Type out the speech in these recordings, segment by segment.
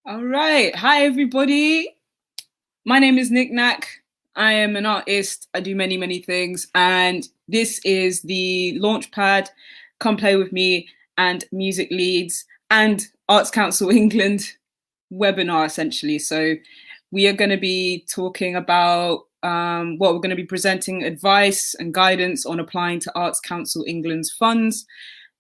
All right. Hi, everybody. My name is NikNak. I am an artist. I do many, many things. And this is the Launchpad, Come Play With Me, and Music Leads and Arts Council England webinar, essentially. So we are going to be talking about, we're going to be presenting advice and guidance on applying to Arts Council England's funds,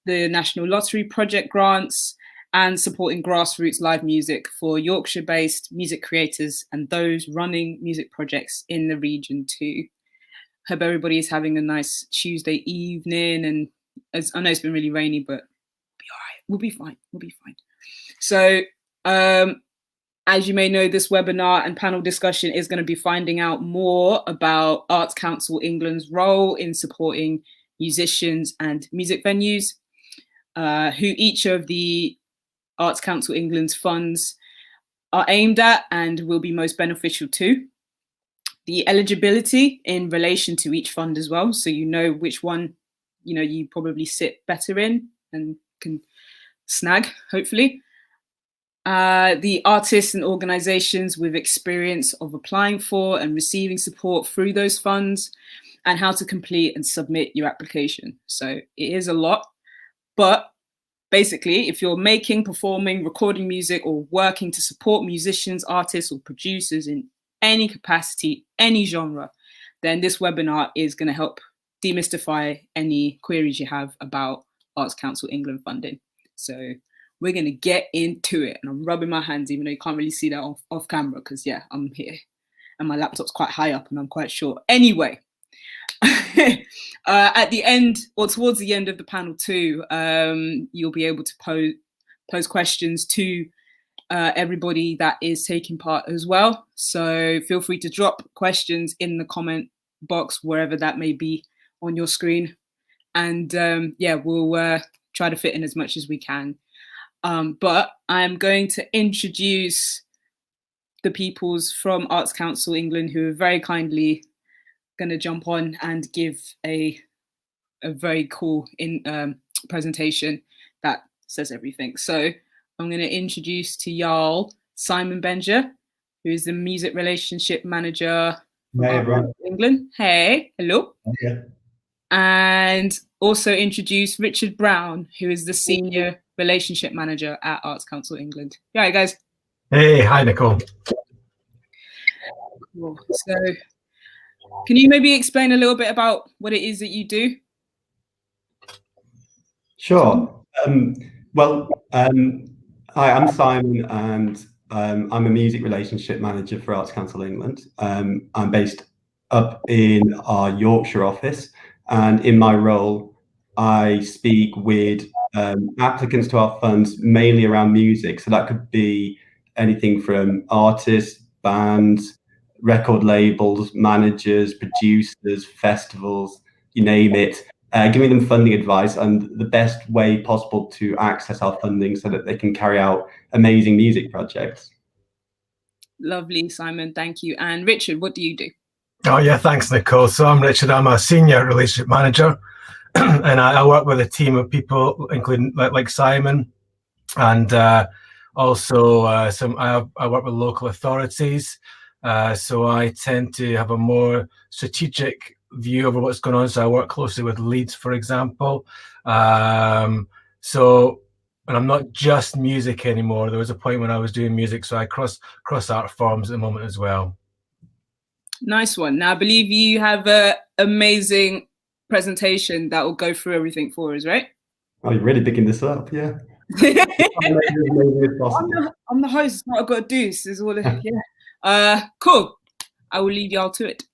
the National Lottery project grants, and supporting grassroots live music for Yorkshire-based music creators and those running music projects in the region too. Hope everybody is having a nice Tuesday evening, and as I know it's been really rainy, but we'll be all right. We'll be fine. We'll be fine. So, as you may know, this webinar and panel discussion is going to be finding out more about Arts Council England's role in supporting musicians and music venues, who each of the Arts Council England's funds are aimed at and will be most beneficial to. The eligibility in relation to each fund as well, so you know which one you probably sit better in and can snag, hopefully. The artists and organisations with experience of applying for and receiving support through those funds, and how to complete and submit your application. So it is a lot, but basically, if you're making, performing, recording music, or working to support musicians, artists, or producers in any capacity, any genre, then this webinar is going to help demystify any queries you have about Arts Council England funding. So we're going to get into it. And I'm rubbing my hands, even though you can't really see that off camera, because, yeah, I'm here. And my laptop's quite high up and I'm quite short. Anyway. At the end, or towards the end of the panel too, you'll be able to pose questions to everybody that is taking part as well. So feel free to drop questions in the comment box, wherever that may be on your screen. And yeah, we'll try to fit in as much as we can. But I'm going to introduce the peoples from Arts Council England who have very kindly going to jump on and give a very cool presentation that says everything. So I'm going to introduce to y'all Simon Benger, who is the Music Relationship Manager for England. Hey, hello. Yeah. And also introduce Richard Brown, who is the Senior Relationship Manager at Arts Council England. Yeah, right, guys. Hey, hi, Nicole. Cool. So can you maybe explain a little bit about what it is that you do? Sure. Hi, I'm Simon, and I'm a music relationship manager for Arts Council England. I'm based up in our Yorkshire office, and in my role, I speak with applicants to our funds mainly around music. So that could be anything from artists, bands, record labels, managers, producers, festivals, you name it, giving them funding advice and the best way possible to access our funding so that they can carry out amazing music projects. Lovely, Simon, thank you. And Richard, what do you do? Oh yeah, thanks, Nicole. So I'm Richard, I'm a Senior Relationship Manager, and I work with a team of people, including like Simon, and also I work with local authorities. So I tend to have a more strategic view over what's going on. So I work closely with Leeds, for example. And I'm not just music anymore. There was a point when I was doing music, so I cross art forms at the moment as well. Nice one. Now I believe you have an amazing presentation that will go through everything for us, right? Oh, you're really picking this up, yeah. I'm the host. It's what I've got to do. This is all. Yeah. Cool. I will leave y'all to it.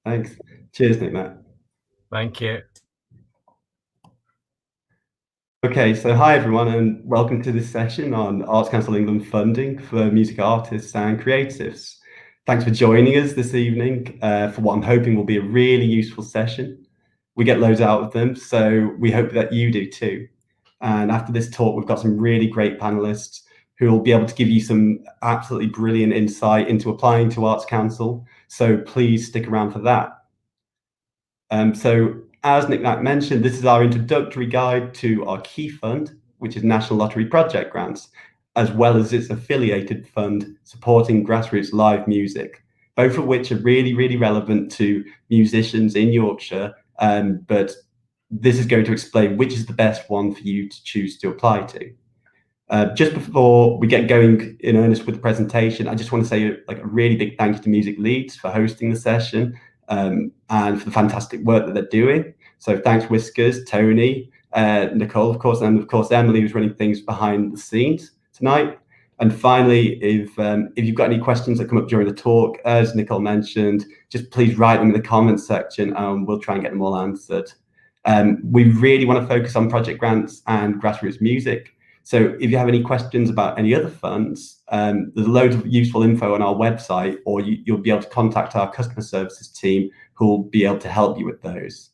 Thanks. Cheers, NikNak. Thank you. Okay, so hi everyone, and welcome to this session on Arts Council England funding for music artists and creatives. Thanks for joining us this evening for what I'm hoping will be a really useful session. We get loads out of them, so we hope that you do too. And after this talk, we've got some really great panelists who will be able to give you some absolutely brilliant insight into applying to Arts Council. So please stick around for that. So as NikNak mentioned, this is our introductory guide to our key fund, which is National Lottery project grants. as well as its affiliated fund supporting grassroots live music, both of which are really, really relevant to musicians in Yorkshire. But this is going to explain which is the best one for you to choose to apply to. Just before we get going in earnest with the presentation, I just want to say a really big thank you to Music Leeds for hosting the session and for the fantastic work that they're doing. So thanks Whiskers, Tony, Nicole, of course, and of course Emily, who's running things behind the scenes tonight. And finally, if you've got any questions that come up during the talk, as Nicole mentioned, just please write them in the comments section and we'll try and get them all answered. We really want to focus on project grants and grassroots music. So if you have any questions about any other funds, there's loads of useful info on our website, or you'll be able to contact our customer services team who will be able to help you with those.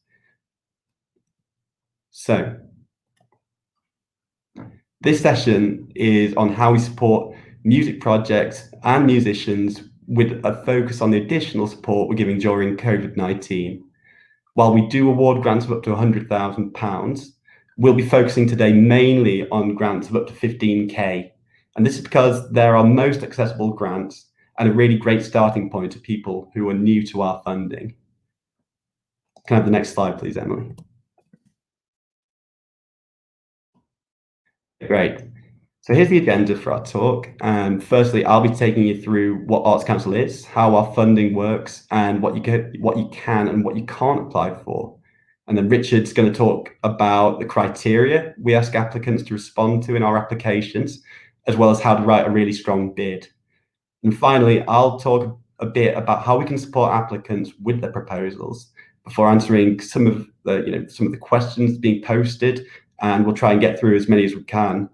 So this session is on how we support music projects and musicians with a focus on the additional support we're giving during COVID-19. While we do award grants of up to £100,000, we'll be focusing today mainly on grants of up to 15k. And this is because they're our most accessible grants and a really great starting point to people who are new to our funding. Can I have the next slide, please, Emily? Great. So here's the agenda for our talk. Firstly, I'll be taking you through what Arts Council is, how our funding works, and what you can and what you can't apply for. And then Richard's going to talk about the criteria we ask applicants to respond to in our applications, as well as how to write a really strong bid. And finally, I'll talk a bit about how we can support applicants with their proposals before answering some of the questions being posted, and we'll try and get through as many as we can.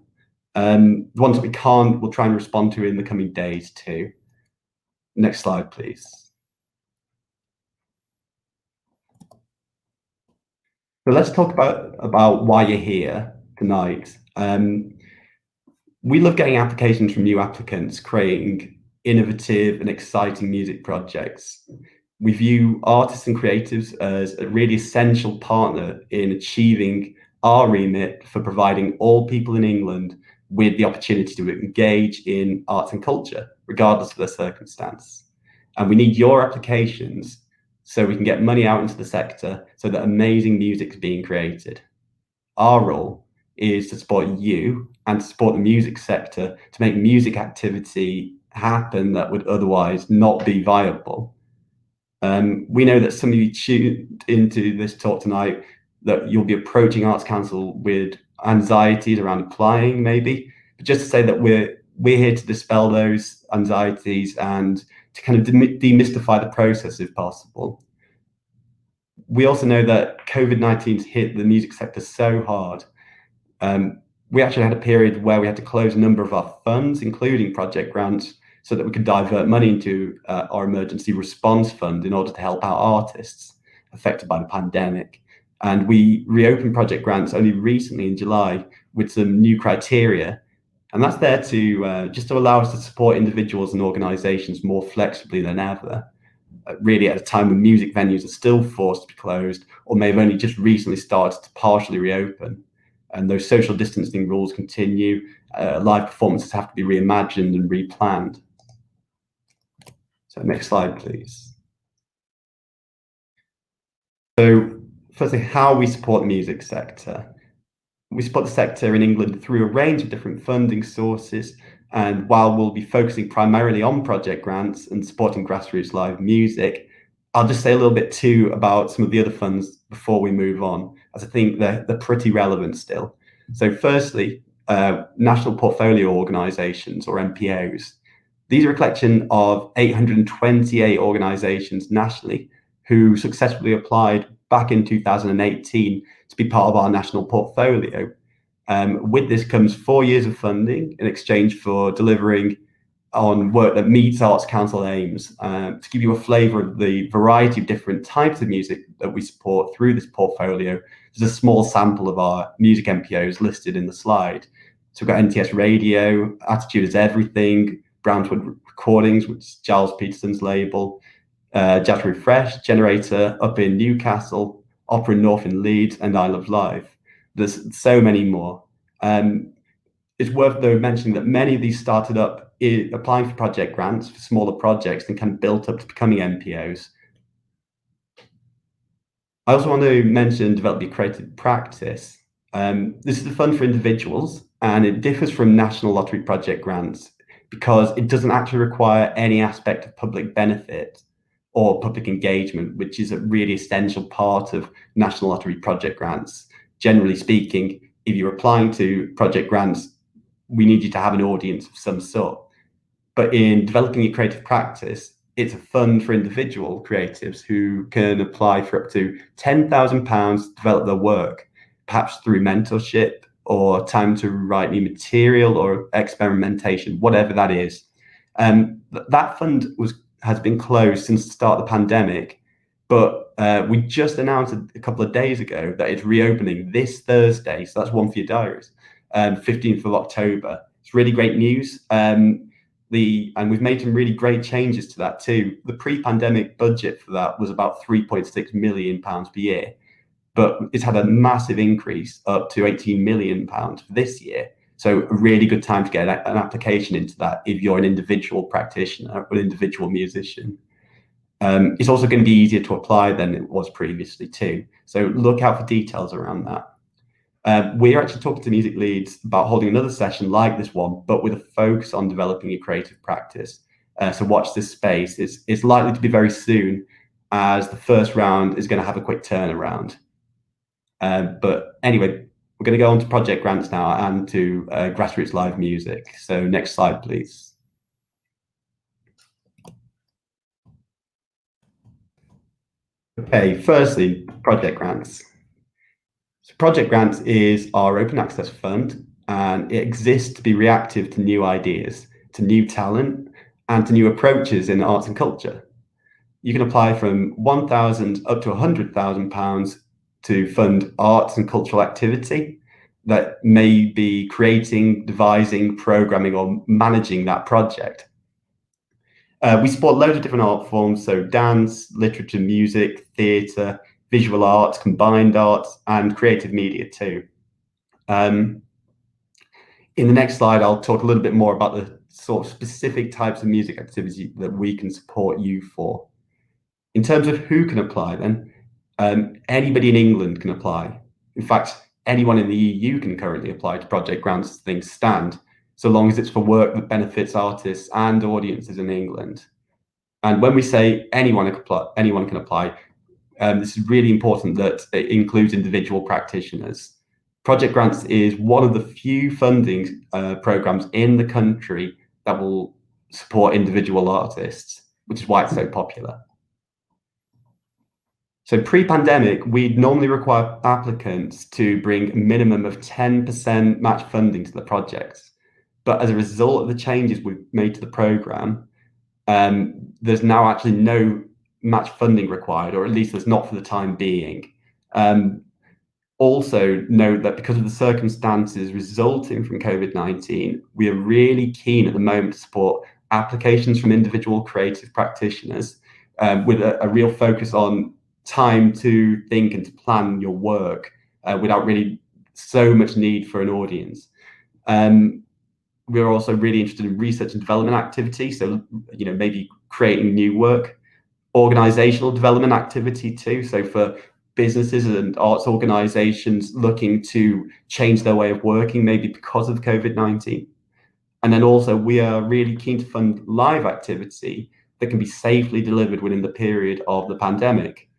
The ones that we can't, we'll try and respond to in the coming days too. Next slide, please. So let's talk about why you're here tonight. We love getting applications from new applicants, creating innovative and exciting music projects. We view artists and creatives as a really essential partner in achieving our remit for providing all people in England with the opportunity to engage in arts and culture, regardless of their circumstance. And we need your applications so we can get money out into the sector so that amazing music is being created. Our role is to support you and to support the music sector to make music activity happen that would otherwise not be viable. We know that some of you tuned into this talk tonight that you'll be approaching Arts Council with anxieties around applying, maybe, but just to say that we're here to dispel those anxieties and to kind of demystify the process if possible. We also know that COVID-19's hit the music sector so hard. We actually had a period where we had to close a number of our funds, including project grants, so that we could divert money into our emergency response fund in order to help out artists affected by the pandemic. And we reopened project grants only recently in July with some new criteria. And that's there to just to allow us to support individuals and organisations more flexibly than ever, really at a time when music venues are still forced to be closed or may have only just recently started to partially reopen. And those social distancing rules continue. Live performances have to be reimagined and replanned. So next slide, please. So firstly, how we support the music sector. We support the sector in England through a range of different funding sources. And while we'll be focusing primarily on project grants and supporting grassroots live music, I'll just say a little bit too about some of the other funds before we move on, as I think they're pretty relevant still. So firstly, National Portfolio Organisations, or NPOs. These are a collection of 828 organisations nationally who successfully applied back in 2018 to be part of our national portfolio. With this comes 4 years of funding in exchange for delivering on work that meets Arts Council aims. To give you a flavour of the variety of different types of music that we support through this portfolio, there's a small sample of our music NPOs listed in the slide. So we've got NTS Radio, Attitude is Everything, Brownswood Recordings, which is Giles Peterson's label, Jazz Refresh, Generator up in Newcastle, Opera North in Leeds, and I Love Live. There's so many more. It's worth though mentioning that many of these started up applying for project grants for smaller projects and kind of built up to becoming NPOs. I also want to mention develop your creative practice. This is a fund for individuals, and it differs from national lottery project grants because it doesn't actually require any aspect of public benefit or public engagement, which is a really essential part of national lottery project grants. Generally speaking, if you're applying to project grants, we need you to have an audience of some sort. But in developing your creative practice, it's a fund for individual creatives who can apply for up to £10,000 to develop their work, perhaps through mentorship or time to write new material or experimentation, whatever that is. That fund has been closed since the start of the pandemic, but we just announced a couple of days ago that it's reopening this Thursday, so that's one for your diaries, 15th of October. It's really great news. And we've made some really great changes to that too. The pre-pandemic budget for that was about £3.6 million per year, but it's had a massive increase up to £18 million for this year. So a really good time to get an application into that if you're an individual practitioner or an individual musician. It's also going to be easier to apply than it was previously too. So look out for details around that. We're actually talking to music leads about holding another session like this one, but with a focus on developing a creative practice. So watch this space. It's likely to be very soon, as the first round is going to have a quick turnaround. But anyway, we're going to go on to project grants now and to Grassroots live music. So next slide, please. Okay, firstly, project grants. So Project Grants is our open access fund, and it exists to be reactive to new ideas, to new talent, and to new approaches in arts and culture. You can apply from £1,000 up to £100,000 to fund arts and cultural activity that may be creating, devising, programming, or managing that project. We support loads of different art forms, so dance, literature, music, theatre, visual arts, combined arts, and creative media too. In the next slide, I'll talk a little bit more about the sort of specific types of music activity that we can support you for. In terms of who can apply then, anybody in England can apply. In fact, anyone in the EU can currently apply to project grants as things stand, so long as it's for work that benefits artists and audiences in England. And when we say anyone can apply, this is really important that it includes individual practitioners. Project Grants is one of the few funding programs in the country that will support individual artists, which is why it's so popular. So pre-pandemic, we'd normally require applicants to bring a minimum of 10% match funding to the projects. But as a result of the changes we've made to the program, there's now actually no match funding required, or at least there's not for the time being. Also note that because of the circumstances resulting from COVID-19, we are really keen at the moment to support applications from individual creative practitioners with a real focus on time to think and to plan your work without really so much need for an audience. We're also really interested in research and development activity, so maybe creating new work, organizational development activity too, so for businesses and arts organizations looking to change their way of working, maybe because of COVID-19. And then also we are really keen to fund live activity that can be safely delivered within the period of the pandemic,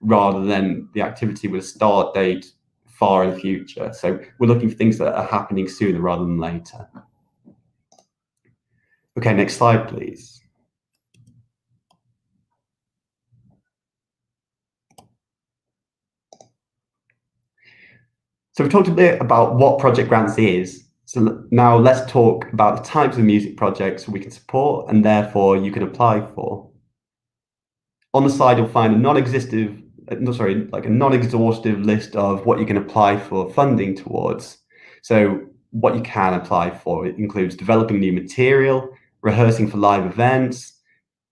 rather than the activity with a start date far in the future. So we're looking for things that are happening sooner rather than later. Okay, next slide, please. So we've talked a bit about what Project Grants is. So now let's talk about the types of music projects we can support and therefore you can apply for. On the slide, you'll find a non-exhaustive list of what you can apply for funding towards. So what you can apply for, it includes developing new material, rehearsing for live events,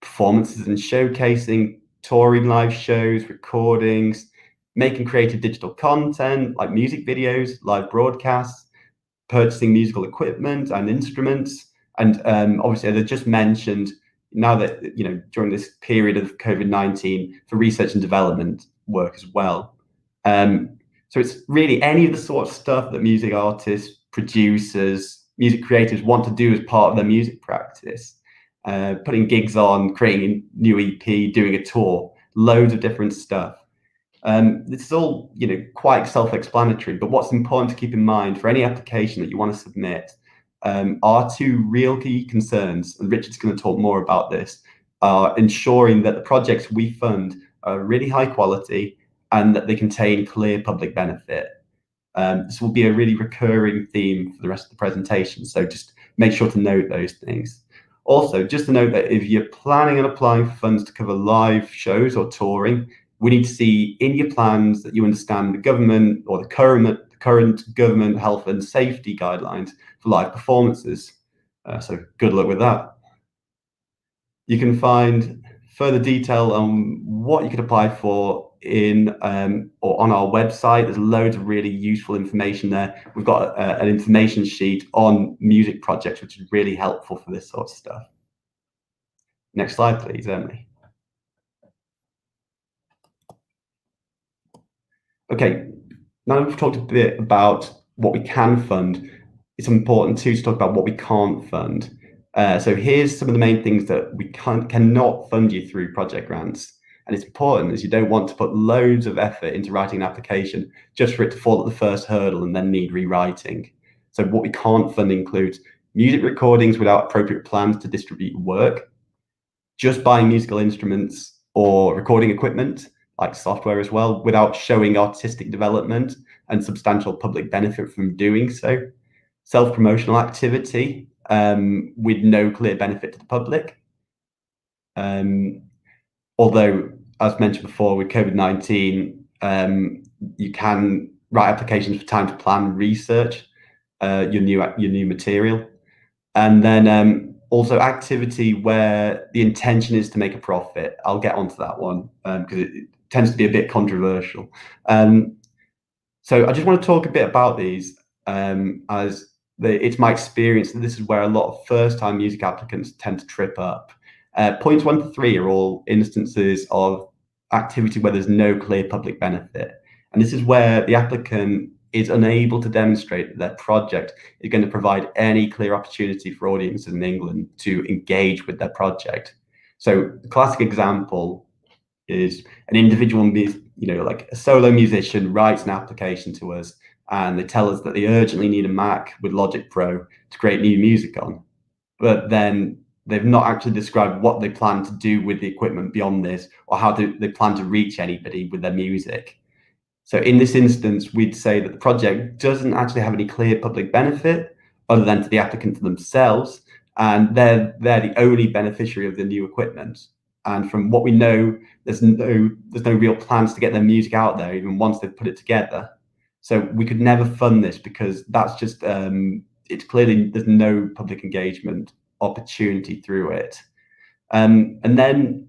performances and showcasing, touring live shows, recordings, making creative digital content like music videos, live broadcasts, purchasing musical equipment and instruments. And obviously, as I just mentioned, now that, during this period of COVID-19, for research and development work as well. So it's really any of the sort of stuff that music artists, producers, music creators want to do as part of their music practice. Putting gigs on, creating a new EP, doing a tour, loads of different stuff. This is all, quite self-explanatory, but what's important to keep in mind for any application that you want to submit are two real key concerns, and Richard's going to talk more about this, are ensuring that the projects we fund are really high quality and that they contain clear public benefit. This will be a really recurring theme for the rest of the presentation, so just make sure to note those things. Also, just to note that if you're planning on applying for funds to cover live shows or touring, we need to see in your plans that you understand the government or the current government health and safety guidelines for live performances. So good luck with that. You can find further detail on what you could apply for in or on our website. There's loads of really useful information there. We've got an information sheet on music projects, which is really helpful for this sort of stuff. Next slide, please, Emily. Okay, now we've talked a bit about what we can fund. It's important too to talk about what we can't fund. So here's some of the main things that we cannot fund you through project grants. And it's important, as you don't want to put loads of effort into writing an application just for it to fall at the first hurdle and then need rewriting. So what we can't fund includes music recordings without appropriate plans to distribute work, just buying musical instruments or recording equipment, like software as well, without showing artistic development and substantial public benefit from doing so, self-promotional activity with no clear benefit to the public. Although, as mentioned before, with COVID-19, you can write applications for time to plan research, your new material, and then also activity where the intention is to make a profit. I'll get onto that one because it tends to be a bit controversial. So I just want to talk a bit about these as it's my experience that this is where a lot of first-time music applicants tend to trip up. Points 1 to 3 are all instances of activity where there's no clear public benefit. And this is where the applicant is unable to demonstrate that their project is going to provide any clear opportunity for audiences in England to engage with their project. So the classic example is an individual, like a solo musician writes an application to us and they tell us that they urgently need a Mac with Logic Pro to create new music on. But then they've not actually described what they plan to do with the equipment beyond this, or how they plan to reach anybody with their music. So in this instance, we'd say that the project doesn't actually have any clear public benefit other than to the applicant themselves, and they're the only beneficiary of the new equipment. And from what we know, there's no real plans to get their music out there, even once they've put it together. So we could never fund this because that's just, it's clearly there's no public engagement opportunity through it. And then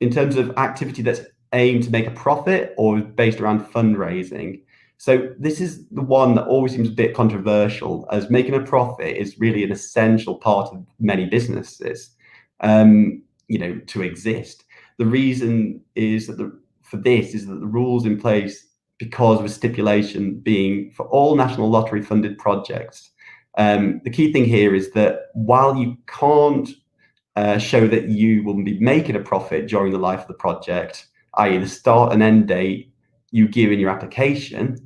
in terms of activity that's aimed to make a profit or based around fundraising, so this is the one that always seems a bit controversial, as making a profit is really an essential part of many businesses, to exist. The reason is that the rules in place, because of a stipulation being for all National Lottery funded projects. The key thing here is that while you can't show that you will be making a profit during the life of the project, i.e. the start and end date you give in your application,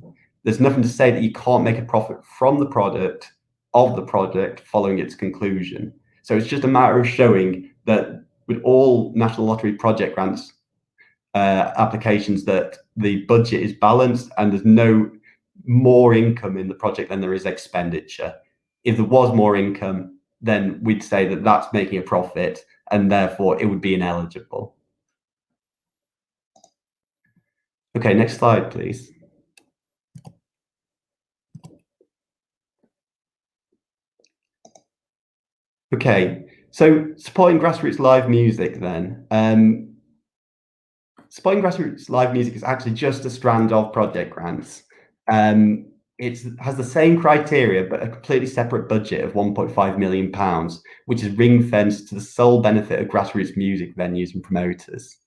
there's nothing to say that you can't make a profit from the product of the project following its conclusion. So it's just a matter of showing that with all National Lottery project grants applications, that the budget is balanced and there's no more income in the project than there is expenditure. If there was more income, then we'd say that that's making a profit and therefore it would be ineligible. Okay, next slide, please. Okay, so supporting grassroots live music then. Supporting grassroots live music is actually just a strand of project grants. it has the same criteria, but a completely separate budget of £1.5 million, which is ring-fenced to the sole benefit of grassroots music venues and promoters.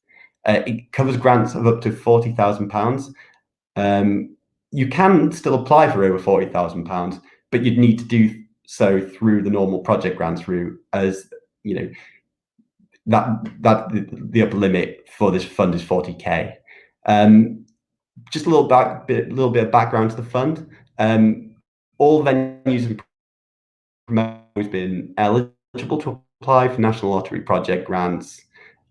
It covers grants of up to £40,000. You can still apply for over £40,000, but you'd need to do so through the normal project grants route, as you know that the upper limit for this fund is 40k. Just a little bit of background to the fund. All venues and promoters have been eligible to apply for National Lottery project grants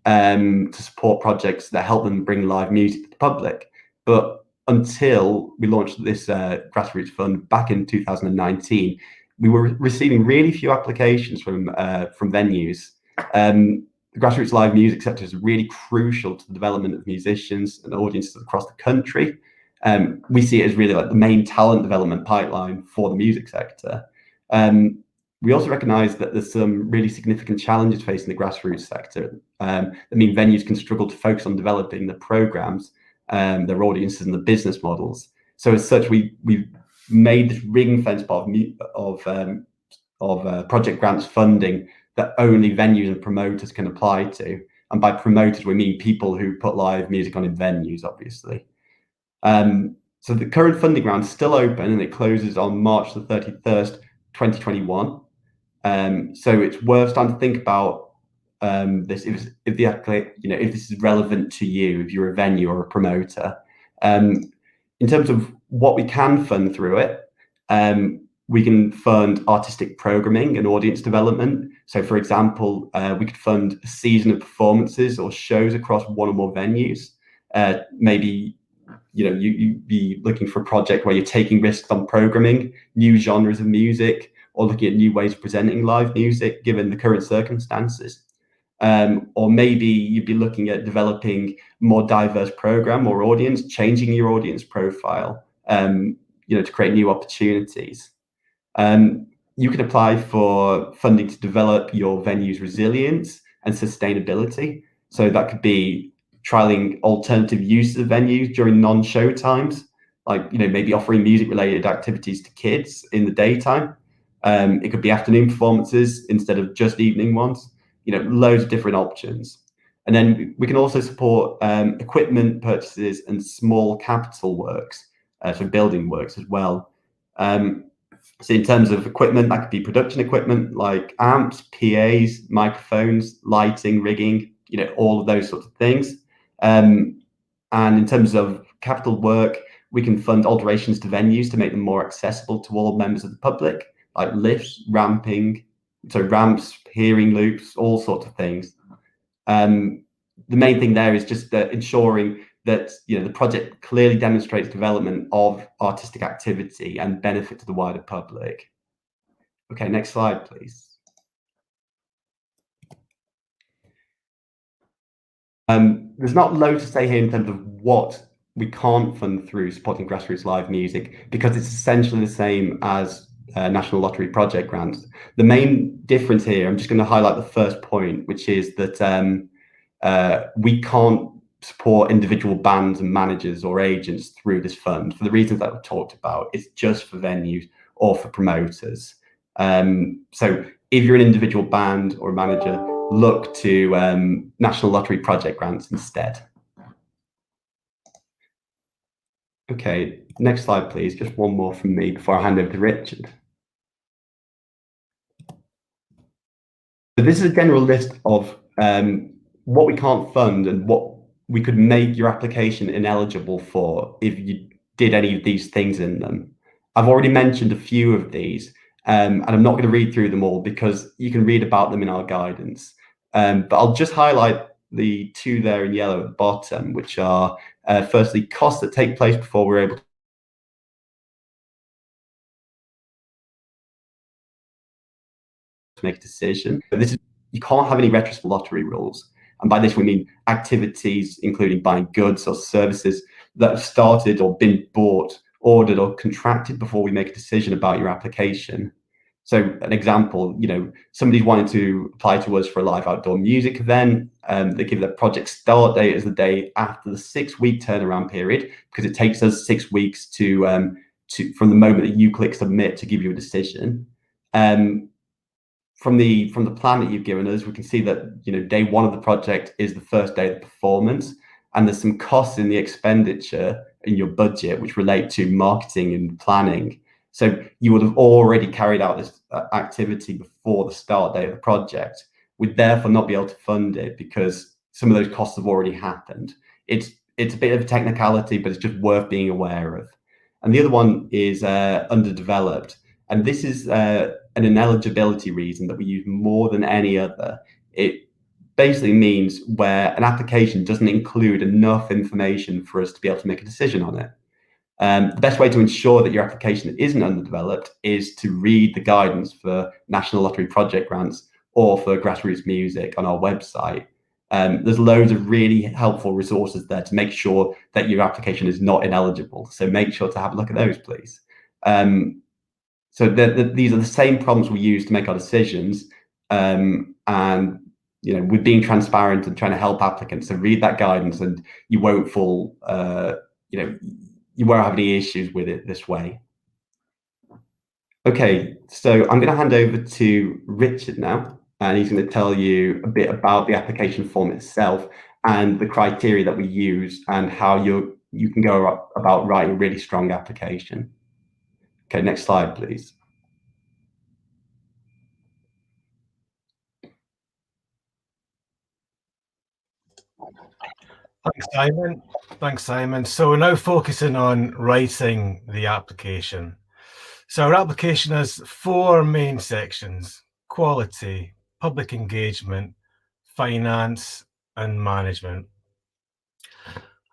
to support projects that help them bring live music to the public. But until we launched this Grassroots fund back in 2019, we were receiving really few applications from venues. The grassroots live music sector is really crucial to the development of musicians and audiences across the country. We see it as really like the main talent development pipeline for the music sector. We also recognise that there's some really significant challenges facing the grassroots sector. I mean, venues can struggle to focus on developing the programmes, their audiences and the business models. So as such, we've made this ring-fence part of project grants funding that only venues and promoters can apply to. And by promoters, we mean people who put live music on in venues, obviously. So the current funding round is still open and it closes on March the 31st, 2021. So it's worth starting to think about this if this is relevant to you, if you're a venue or a promoter. In terms of what we can fund through it, we can fund artistic programming and audience development. So, for example, we could fund a season of performances or shows across one or more venues. Maybe you'd be looking for a project where you're taking risks on programming, new genres of music, or looking at new ways of presenting live music given the current circumstances. Or maybe you'd be looking at developing more diverse program or audience, changing your audience profile, to create new opportunities. You could apply for funding to develop your venue's resilience and sustainability. So that could be trialing alternative uses of venues during non-show times, like maybe offering music-related activities to kids in the daytime. It could be afternoon performances instead of just evening ones. Loads of different options. And then we can also support equipment purchases and small capital works, so building works as well. So in terms of equipment, that could be production equipment like amps, PAs, microphones, lighting, rigging, all of those sorts of things. And in terms of capital work, we can fund alterations to venues to make them more accessible to all members of the public, like lifts, ramps, hearing loops, all sorts of things. The main thing there is just ensuring that the project clearly demonstrates development of artistic activity and benefit to the wider public. Okay, next slide, please. There's not loads to say here in terms of what we can't fund through supporting grassroots live music, because it's essentially the same as National Lottery project grants. The main difference here, I'm just going to highlight the first point, which is that we can't support individual bands and managers or agents through this fund for the reasons that I've talked about. It's just for venues or for promoters. So if you're an individual band or manager, look to National Lottery project grants instead. Okay, next slide, please. Just one more from me before I hand over to Richard. So this is a general list of what we can't fund and what we could make your application ineligible for if you did any of these things in them. I've already mentioned a few of these, and I'm not going to read through them all because you can read about them in our guidance. But I'll just highlight the two there in yellow at the bottom, which are firstly costs that take place before we're able to make a decision. But you can't have any retrospective lottery rules. And by this, we mean activities, including buying goods or services that have started or been bought, ordered or contracted before we make a decision about your application. So an example, somebody's wanting to apply to us for a live outdoor music event. They give their project start date as the day after the 6-week turnaround period, because it takes us 6 weeks to from the moment that you click submit to give you a decision. From the plan that you've given us, we can see that day one of the project is the first day of performance, and there's some costs in the expenditure in your budget which relate to marketing and planning. So you would have already carried out this activity before the start date of the project. We'd therefore not be able to fund it because some of those costs have already happened. It's a bit of a technicality, but it's just worth being aware of. And the other one is underdeveloped. And this is an ineligibility reason that we use more than any other. It basically means where an application doesn't include enough information for us to be able to make a decision on it. The best way to ensure that your application isn't underdeveloped is to read the guidance for National Lottery project grants or for Grassroots music on our website. There's loads of really helpful resources there to make sure that your application is not ineligible. So make sure to have a look at those, please. So these are the same prompts we use to make our decisions, and we're being transparent and trying to help applicants. So read that guidance, and you won't fall. You won't have any issues with it this way. Okay, so I'm going to hand over to Richard now, and he's going to tell you a bit about the application form itself and the criteria that we use and how you can go about writing a really strong application. Okay, next slide, please. Thanks, Simon. So we're now focusing on writing the application. So our application has 4 main sections: quality, public engagement, finance, and management.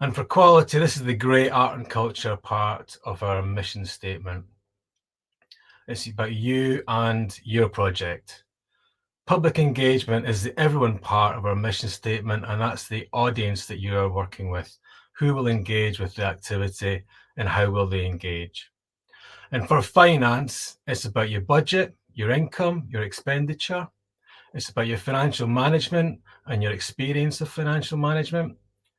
And for quality, this is the great art and culture part of our mission statement. It's about you and your project. Public engagement is the everyone part of our mission statement, and that's the audience that you are working with. Who will engage with the activity and how will they engage? And for finance, it's about your budget, your income, your expenditure. It's about your financial management and your experience of financial management.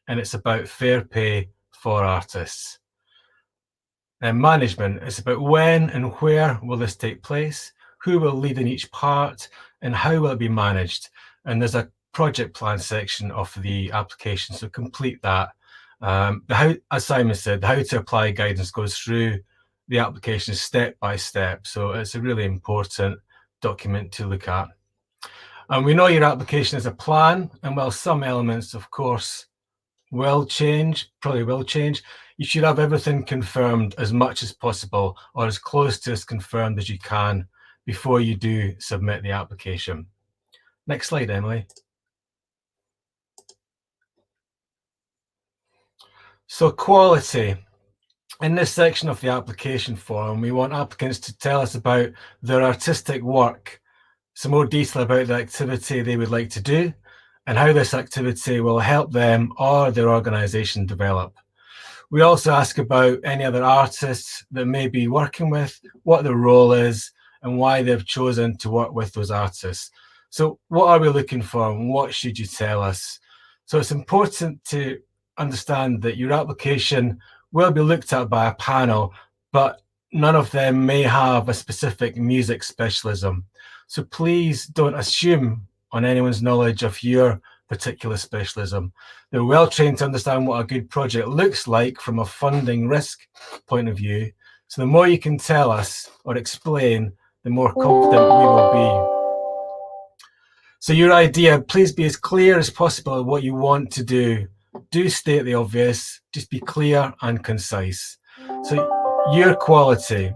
And it's about fair pay for artists. And management, it's about when and where will this take place, who will lead in each part, and how will it be managed. And there's a project plan section of the application, so complete that. As Simon said, the how to apply guidance goes through the application step by step, so it's a really important document to look at. And we know your application is a plan, and while some elements, of course, probably will change, you should have everything confirmed as much as possible, or as close to as confirmed as you can, before you do submit the application. Next slide, Emily. So quality. In this section of the application form, we want applicants to tell us about their artistic work, some more detail about the activity they would like to do, and how this activity will help them or their organisation develop. We also ask about any other artists that may be working with, what their role is, and why they've chosen to work with those artists. So what are we looking for, and what should you tell us? So it's important to understand that your application will be looked at by a panel, but none of them may have a specific music specialism. So please don't assume on anyone's knowledge of your particular specialism. They're well trained to understand what a good project looks like from a funding risk point of view. So the more you can tell us or explain, the more confident we will be. So your idea, please be as clear as possible of what you want to do. Do state the obvious, just be clear and concise. So your quality.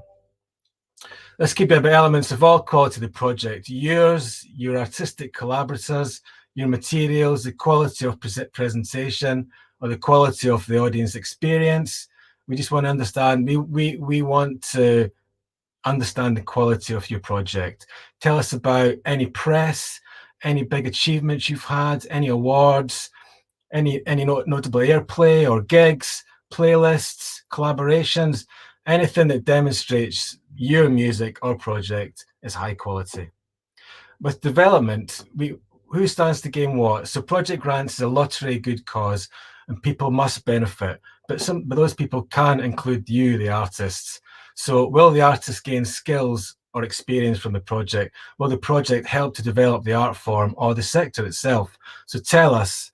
This could be about elements of all quality of the project. Yours, your artistic collaborators, your materials, the quality of presentation, or the quality of the audience experience. We just want to understand, we want to understand the quality of your project. Tell us about any press, any big achievements you've had, any awards, any notable airplay or gigs, playlists, collaborations, anything that demonstrates your music or project is high quality. With development, who stands to gain what? So project grants is a lottery good cause and people must benefit, but those people can include you, the artists. So will the artist gain skills or experience from the project? Will the project help to develop the art form or the sector itself? So tell us,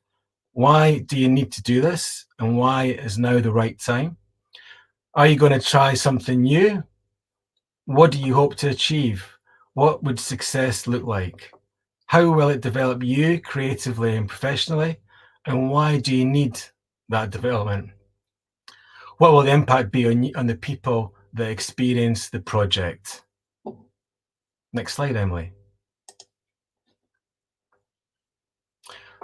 why do you need to do this, and why is now the right time? Are you going to try something new? What do you hope to achieve? What would success look like? How will it develop you creatively and professionally? And why do you need that development? What will the impact be on the people that experience the project? Next slide, Emily.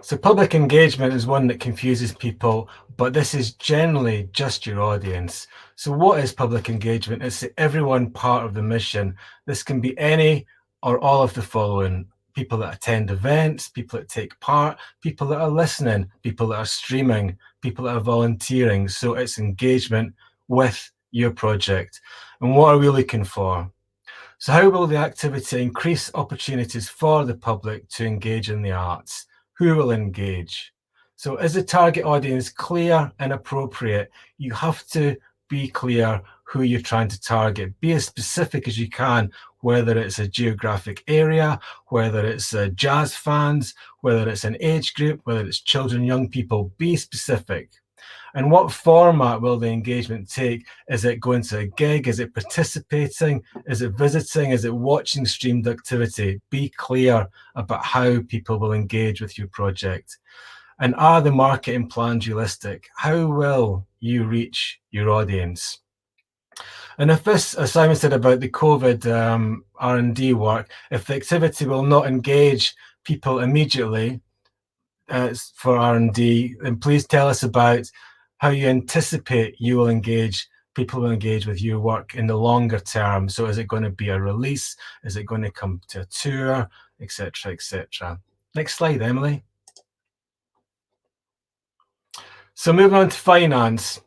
So public engagement is one that confuses people, but this is generally just your audience. So what is public engagement? It's everyone part of the mission. This can be any or all of the following: people that attend events, people that take part, people that are listening, people that are streaming, people that are volunteering. So it's engagement with your project. And what are we looking for? So how will the activity increase opportunities for the public to engage in the arts? Who will engage? So is the target audience clear and appropriate? You have to be clear who you're trying to target. Be as specific as you can, whether it's a geographic area, whether it's jazz fans, whether it's an age group, whether it's children, young people. Be specific. And what format will the engagement take? Is it going to a gig? Is it participating? Is it visiting? Is it watching streamed activity? Be clear about how people will engage with your project. And are the marketing plans realistic? How will you reach your audience? And if this, as Simon said about the COVID R&D work, if the activity will not engage people immediately for R&D, then please tell us about how you anticipate people will engage with your work in the longer term. So is it going to be a release? Is it going to come to a tour, etc., etc.? Next slide, Emily. So moving on to finance.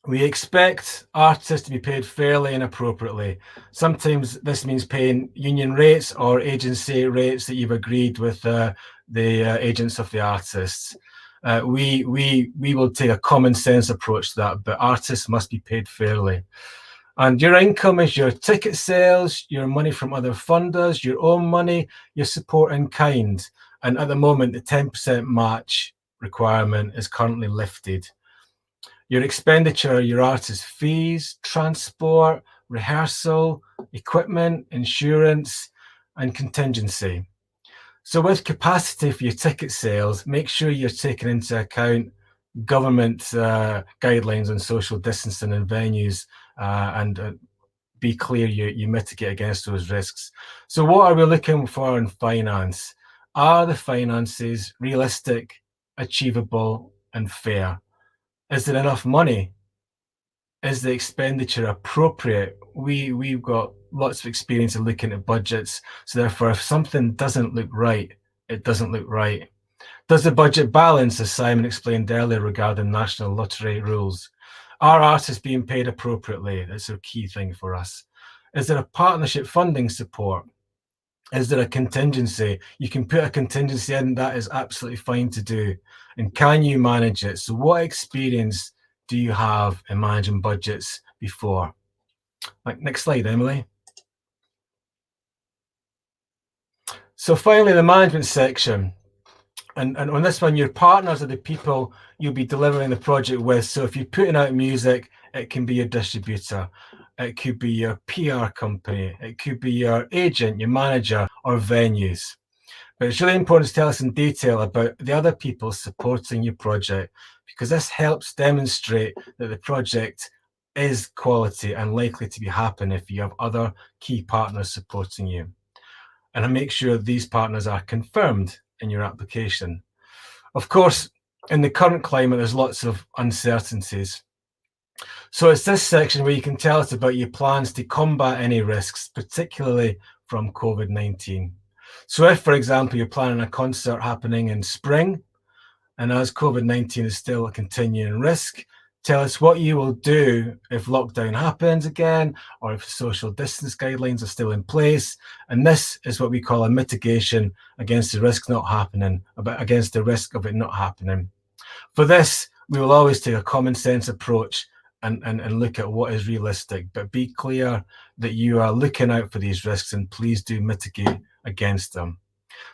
We expect artists to be paid fairly and appropriately. Sometimes this means paying union rates or agency rates that you've agreed with the agents of the artists. We will take a common sense approach to that, but artists must be paid fairly. And your income is your ticket sales, your money from other funders, your own money, your support in kind. And at the moment, the 10% match requirement is currently lifted. Your expenditure are your artist fees, transport, rehearsal, equipment, insurance, and contingency. So with capacity for your ticket sales, make sure you're taking into account government guidelines on social distancing in venues and be clear you mitigate against those risks. So what are we looking for in finance? Are the finances realistic, achievable, and fair? Is there enough money? Is the expenditure appropriate? We've got lots of experience in looking at budgets. So therefore, if something doesn't look right, it doesn't look right. Does the budget balance, as Simon explained earlier regarding national lottery rules? Are artists being paid appropriately? That's a key thing for us. Is there a partnership funding support? Is there a contingency? You can put a contingency in, that is absolutely fine to do. And can you manage it? So what experience do you have in managing budgets before? Next slide, Emily. So finally, the management section. And on this one, your partners are the people you'll be delivering the project with. So if you're putting out music, it can be your distributor. It could be your PR company. It could be your agent, your manager, or venues. But it's really important to tell us in detail about the other people supporting your project, because this helps demonstrate that the project is quality and likely to be happening if you have other key partners supporting you. And make sure these partners are confirmed in your application. Of course, in the current climate, there's lots of uncertainties. So it's this section where you can tell us about your plans to combat any risks, particularly from COVID-19. So if, for example, you're planning a concert happening in spring, and as COVID-19 is still a continuing risk, tell us what you will do if lockdown happens again, or if social distance guidelines are still in place. And this is what we call a mitigation against the risk not happening, against the risk of it not happening. For this, we will always take a common sense approach and look at what is realistic, but be clear that you are looking out for these risks, and please do mitigate against them.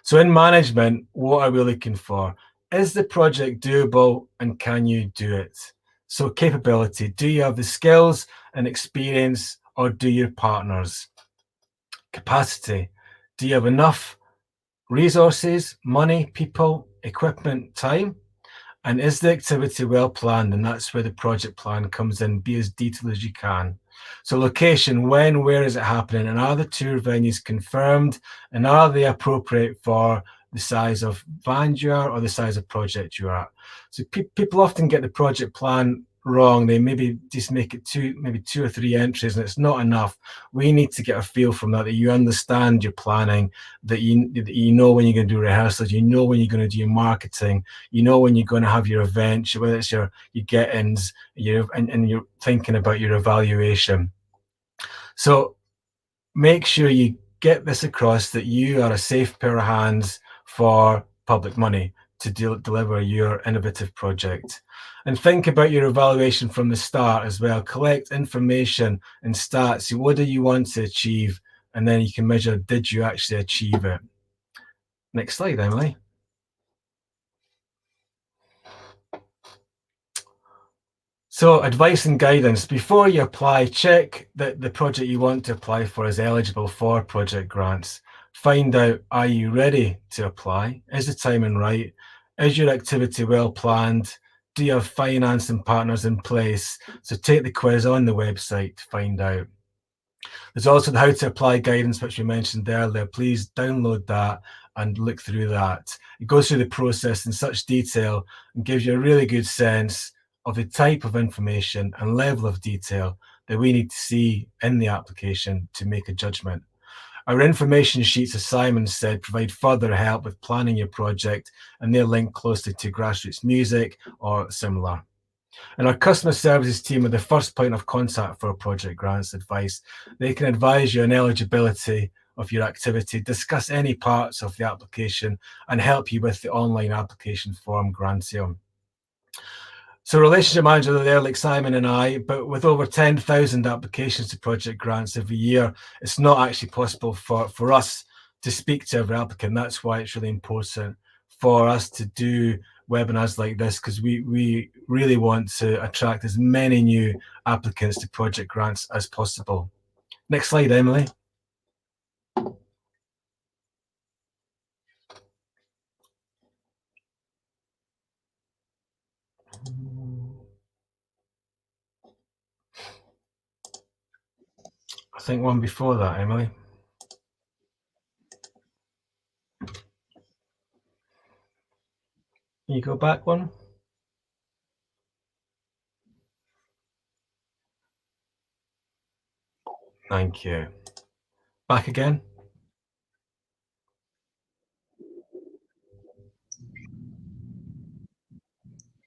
So in management, what are we looking for? Is the project doable, and can you do it? So capability, do you have the skills and experience, or do your partners? Capacity, do you have enough resources, money, people, equipment, time? And is the activity well planned? And that's where the project plan comes in. Be as detailed as you can. So location, when, where is it happening? And are the tour venues confirmed? And are they appropriate for the size of van you are or the size of project you are? So people often get the project plan wrong. They maybe just make it maybe two or three entries, and it's not enough. We need to get a feel from that you understand your planning, that you know when you're going to do rehearsals, you know when you're going to do your marketing, you know when you're going to have your events, whether it's your get-ins, and you're thinking about your evaluation. So make sure you get this across, that you are a safe pair of hands for public money to deliver your innovative project. And think about your evaluation from the start as well. Collect information and stats. What do you want to achieve? And then you can measure, did you actually achieve it? Next slide, Emily. So advice and guidance. Before you apply, check that the project you want to apply for is eligible for project grants. Find out, are you ready to apply? Is the timing right? Is your activity well planned? Do you have finance and partners in place? So take the quiz on the website to find out. There's also the how to apply guidance, which we mentioned earlier. Please download that and look through that. It goes through the process in such detail and gives you a really good sense of the type of information and level of detail that we need to see in the application to make a judgment. Our information sheets, as Simon said, provide further help with planning your project, and they're linked closely to Grassroots Music or similar. And our customer services team are the first point of contact for project grants advice. They can advise you on eligibility of your activity, discuss any parts of the application, and help you with the online application form Grantium. So relationship managers are there like Simon and I, but with over 10,000 applications to project grants every year, it's not actually possible for us to speak to every applicant. That's why it's really important for us to do webinars like this, because we really want to attract as many new applicants to project grants as possible. Next slide, Emily. I think one before that, Emily. Can you go back one? Thank you. Back again.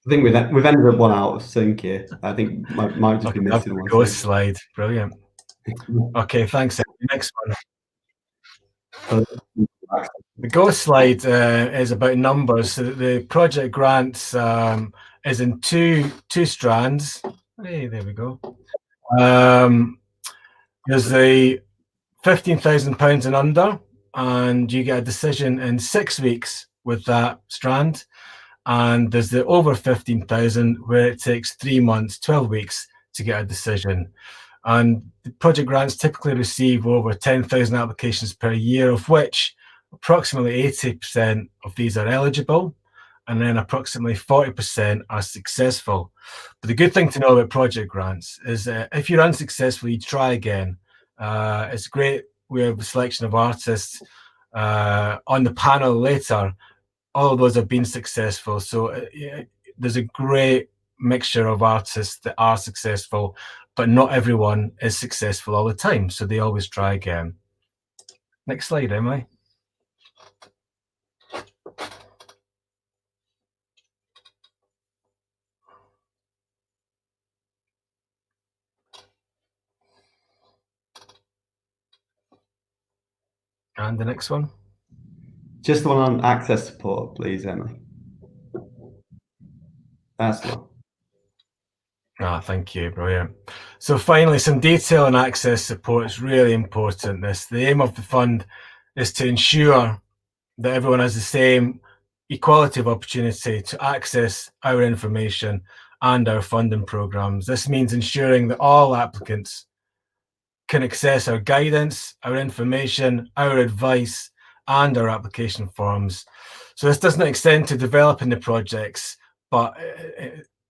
I think we've ended up one out of sync here. I think might just be missing one. Ghost slide. Brilliant. Okay, thanks. Next one. The ghost slide is about numbers. So the project grants is in two strands. Hey, there we go. There's the £15,000 and under, and you get a decision in 6 weeks with that strand. And there's the over 15,000, where it takes 3 months, 12 weeks to get a decision. And the project grants typically receive over 10,000 applications per year, of which approximately 80% of these are eligible, and then approximately 40% are successful. But the good thing to know about project grants is if you're unsuccessful, you try again. It's great. We have a selection of artists on the panel later. All of those have been successful. So there's a great mixture of artists that are successful, but not everyone is successful all the time. So they always try again. Next slide, Emily. And the next one. Just the one on access support, please, Emily. That's the one. Thank you, brilliant. So finally, some detail and access support is really important. The aim of the fund is to ensure that everyone has the same equality of opportunity to access our information and our funding programs. This means ensuring that all applicants can access our guidance, our information, our advice, and our application forms. So this doesn't extend to developing the projects, but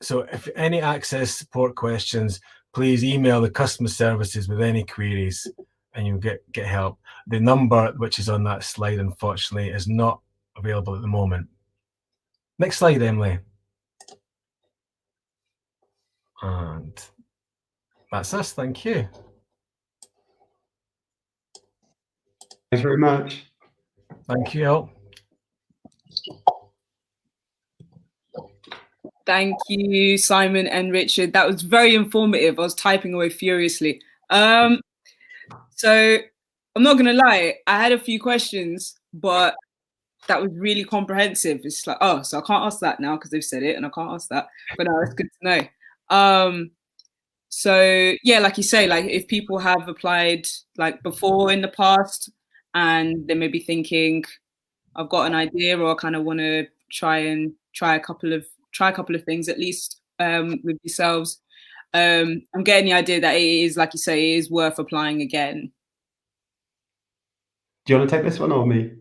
so if any access support questions, please email the customer services with any queries and you'll get help. The number which is on that slide, unfortunately, is not available at the moment. Next slide, Emily. And that's us. Thank you. Thanks very much. Thank you all. Thank you, Simon and Richard. That was very informative. I was typing away furiously. So I'm not going to lie, I had a few questions, but that was really comprehensive. It's like, oh, so I can't ask that now because they've said it and I can't ask that. But no, it's good to know. So yeah, like you say, like if people have applied like before in the past and they may be thinking, I've got an idea or I kind of want to try a couple of things at least with yourselves. I'm getting the idea that it is, like you say, it is worth applying again. Do you want to take this one or me?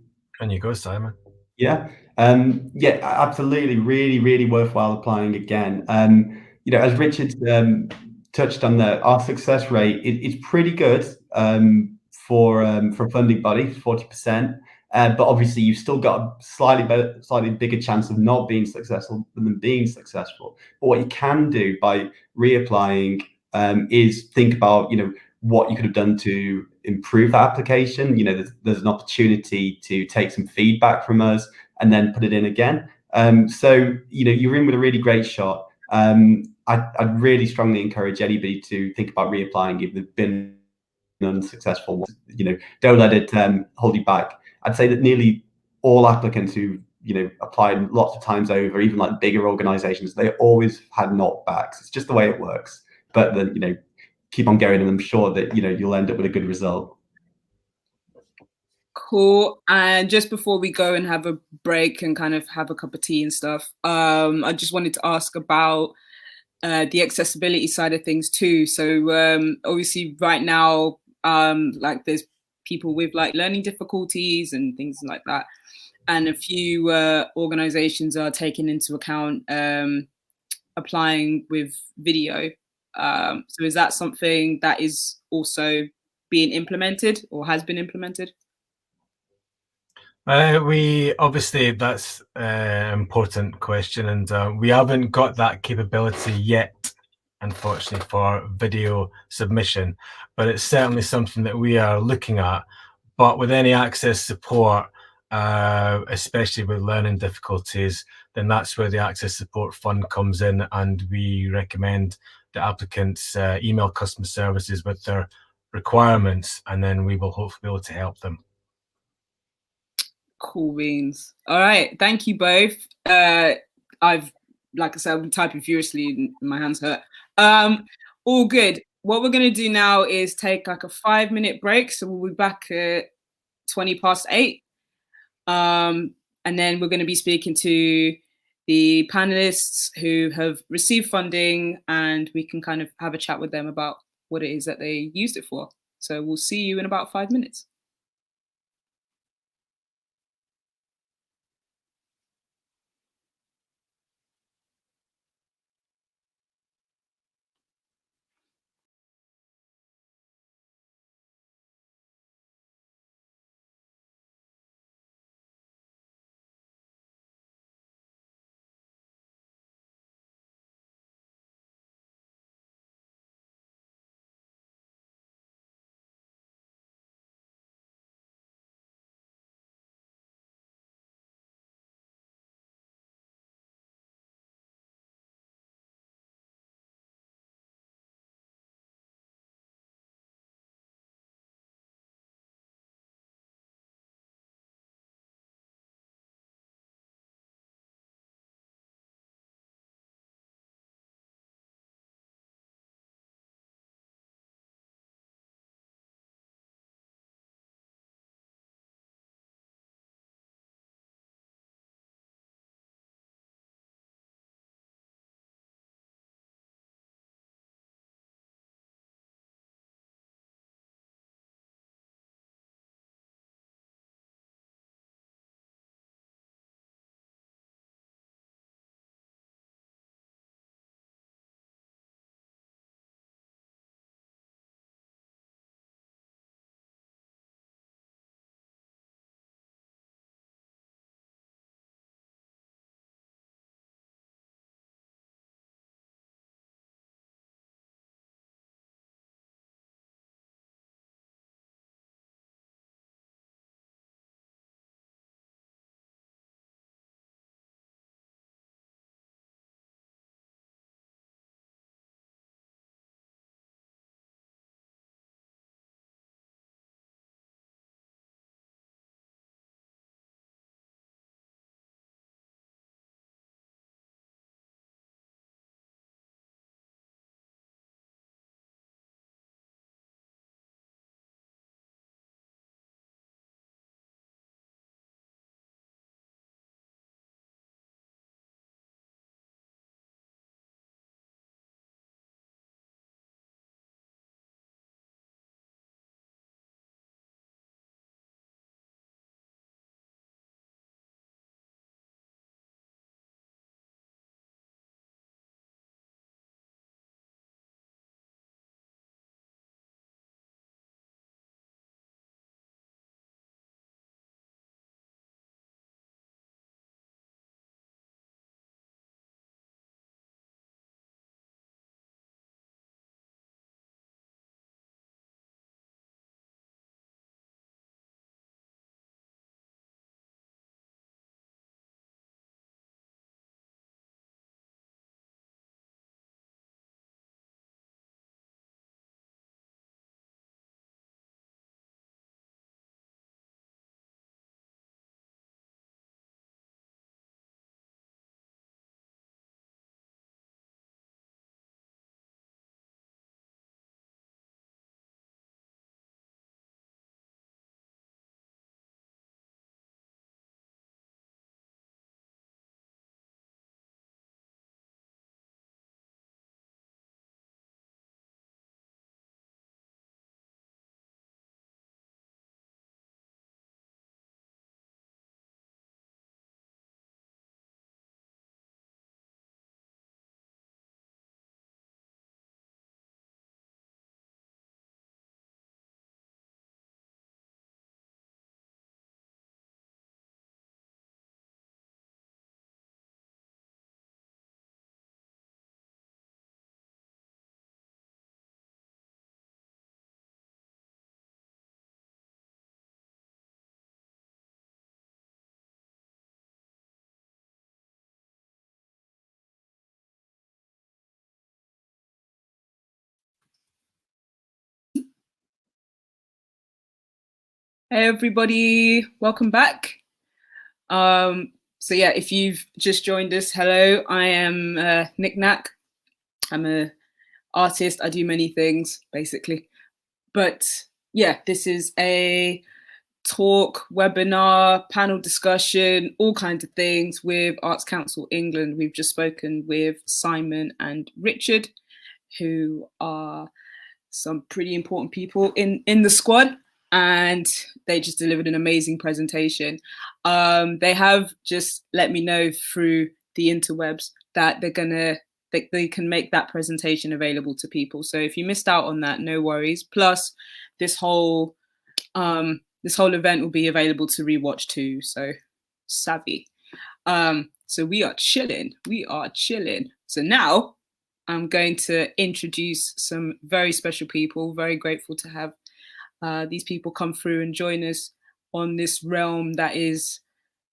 And you go, Simon. Yeah, yeah, absolutely, really worthwhile applying again. You know, as Richard touched on, our success rate is pretty good for a funding body, 40%. But obviously, you've still got a slightly bigger chance of not being successful than being successful. But what you can do by reapplying is think about, you know, what you could have done to improve that application. You know, there's an opportunity to take some feedback from us and then put it in again. So, you know, you're in with a really great shot. I'd really strongly encourage anybody to think about reapplying if they've been unsuccessful. You know, don't let it hold you back. I'd say that nearly all applicants who, you know, applied lots of times over, even like bigger organizations, they always had knockbacks. It's just the way it works. But then, you know, keep on going, and I'm sure that, you know, you'll end up with a good result. Cool. And just before we go and have a break and kind of have a cup of tea and stuff, I just wanted to ask about the accessibility side of things too. So obviously right now, like there's people with like learning difficulties and things like that. And a few organizations are taking into account applying with video. So is that something that is also being implemented or has been implemented? We obviously, that's an important question, and we haven't got that capability yet, unfortunately, for video submission, but it's certainly something that we are looking at. But with any access support, especially with learning difficulties, then that's where the Access Support Fund comes in, and we recommend the applicants email customer services with their requirements, and then we will hopefully be able to help them. Cool beans. All right, thank you both. Like I said, I've been typing furiously and my hands hurt. All good. What we're gonna do now is take like a 5-minute break. So we'll be back at 8:20. And then we're gonna be speaking to the panelists who have received funding, and we can kind of have a chat with them about what it is that they used it for. So we'll see you in about 5 minutes. Hey everybody, welcome back. So yeah, if you've just joined us, hello, I am NikNak. I'm an artist, I do many things, basically. But yeah, this is a talk, webinar, panel discussion, all kinds of things with Arts Council England. We've just spoken with Simon and Richard, who are some pretty important people in the squad, and they just delivered an amazing presentation. They have just let me know through the interwebs that they can make that presentation available to people. So if you missed out on that, no worries. Plus, this whole event will be available to rewatch too. So savvy. So we are chilling. So now I'm going to introduce some very special people. Very grateful to have these people come through and join us on this realm that is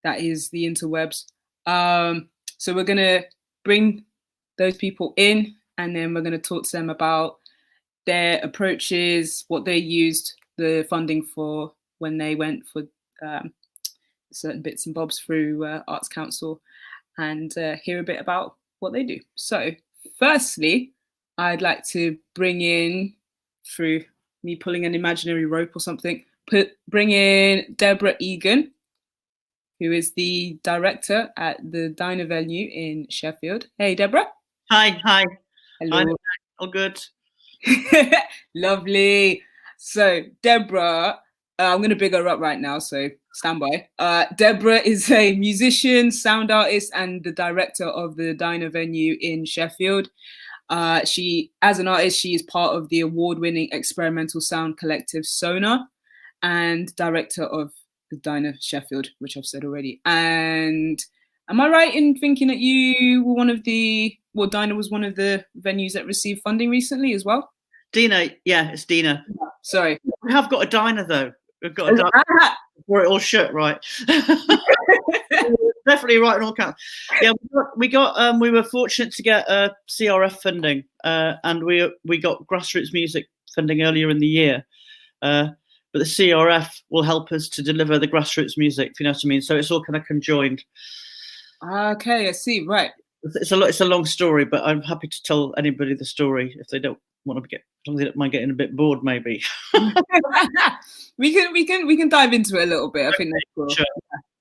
the interwebs. So we're going to bring those people in, and then we're going to talk to them about their approaches, what they used the funding for when they went for certain bits and bobs through Arts Council, and hear a bit about what they do. So firstly, I'd like to bring in, through me pulling an imaginary rope or something, bring in Deborah Egan, who is the director at the Diner venue in Sheffield. Hey, Deborah. Hi. Hello. Hi, all good. Lovely. So Deborah, I'm going to big her up right now, so stand by. Deborah is a musician, sound artist, and the director of the Diner venue in Sheffield. She, as an artist, she is part of the award-winning experimental sound collective Sonar, and director of the Diner Sheffield, which I've said already. And am I right in thinking that you were Diner was one of the venues that received funding recently as well? Dina, yeah, it's Dina. Sorry. We have got a diner though. We've got a diner before it all shut, right? Definitely right on all counts. Yeah, we were fortunate to get CRF funding, and we got Grassroots music funding earlier in the year. But the CRF will help us to deliver the Grassroots music, if you know what I mean. So it's all kind of conjoined. Okay, I see. Right. It's a long story, but I'm happy to tell anybody the story if they don't want to they don't mind getting a bit bored, maybe. we can dive into it a little bit. I think that's cool. Sure.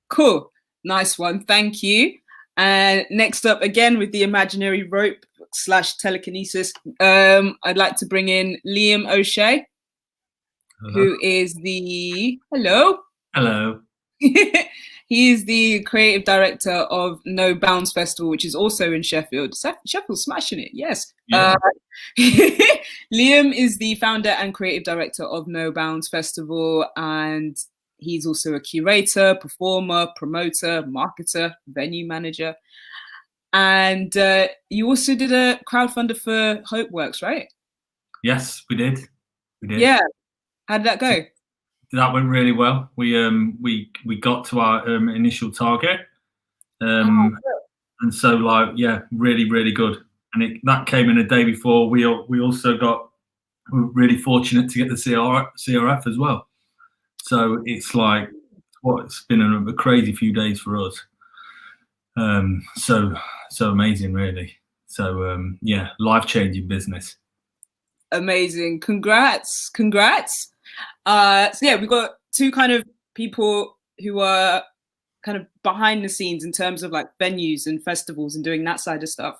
Cool. Nice one. Thank you. And next up, again with the imaginary rope / telekinesis, I'd like to bring in Liam O'Shea. Hello. Who is the Hello. He is the creative director of No Bounds Festival, which is also in Sheffield. Sheffield's smashing it, yes. Yeah. Liam is the founder and creative director of No Bounds Festival, and he's also a curator, performer, promoter, marketer, venue manager. And you also did a crowdfunder for Hopeworks, right? Yes, we did. Yeah. How did that go? That went really well. We got to our initial target, and so really, really good. And that came in a day before. We also were really fortunate to get the CRF as well. So it's been a crazy few days for us. So amazing, really. So life-changing business. Amazing. Congrats. So yeah, we've got two kind of people who are kind of behind the scenes in terms of like venues and festivals and doing that side of stuff.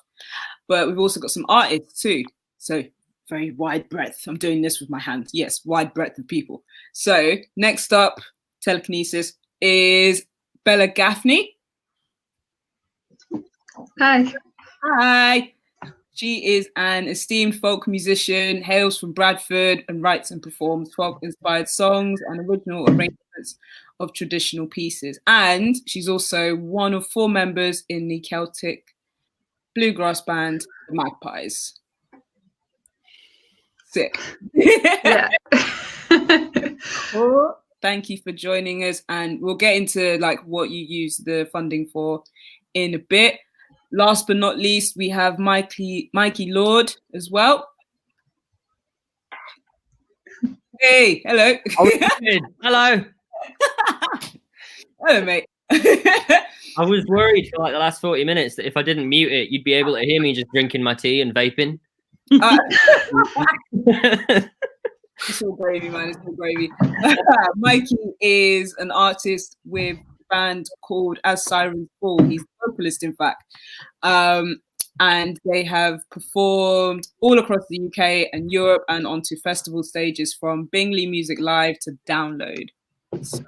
But we've also got some artists too. So very wide breadth. I'm doing this with my hands. Yes, wide breadth of people. So next up, telekinesis, is Bella Gaffney. Hi. She is an esteemed folk musician, hails from Bradford, and writes and performs folk-inspired songs and original arrangements of traditional pieces. And she's also one of 4 members in the Celtic bluegrass band, the Magpies. Sick. Yeah. Cool. Thank you for joining us, and we'll get into like what you use the funding for in a bit. Last but not least, we have Mikey Lord as well. Hey, hello. Hello. Hello, mate. I was worried for like the last 40 minutes that if I didn't mute it, you'd be able to hear me just drinking my tea and vaping. It's all gravy, man. It's all gravy. Mikey is an artist with a band called As Sirens Fall. He's a vocalist, in fact. And they have performed all across the UK and Europe and onto festival stages from Bingley Music Live to Download. So,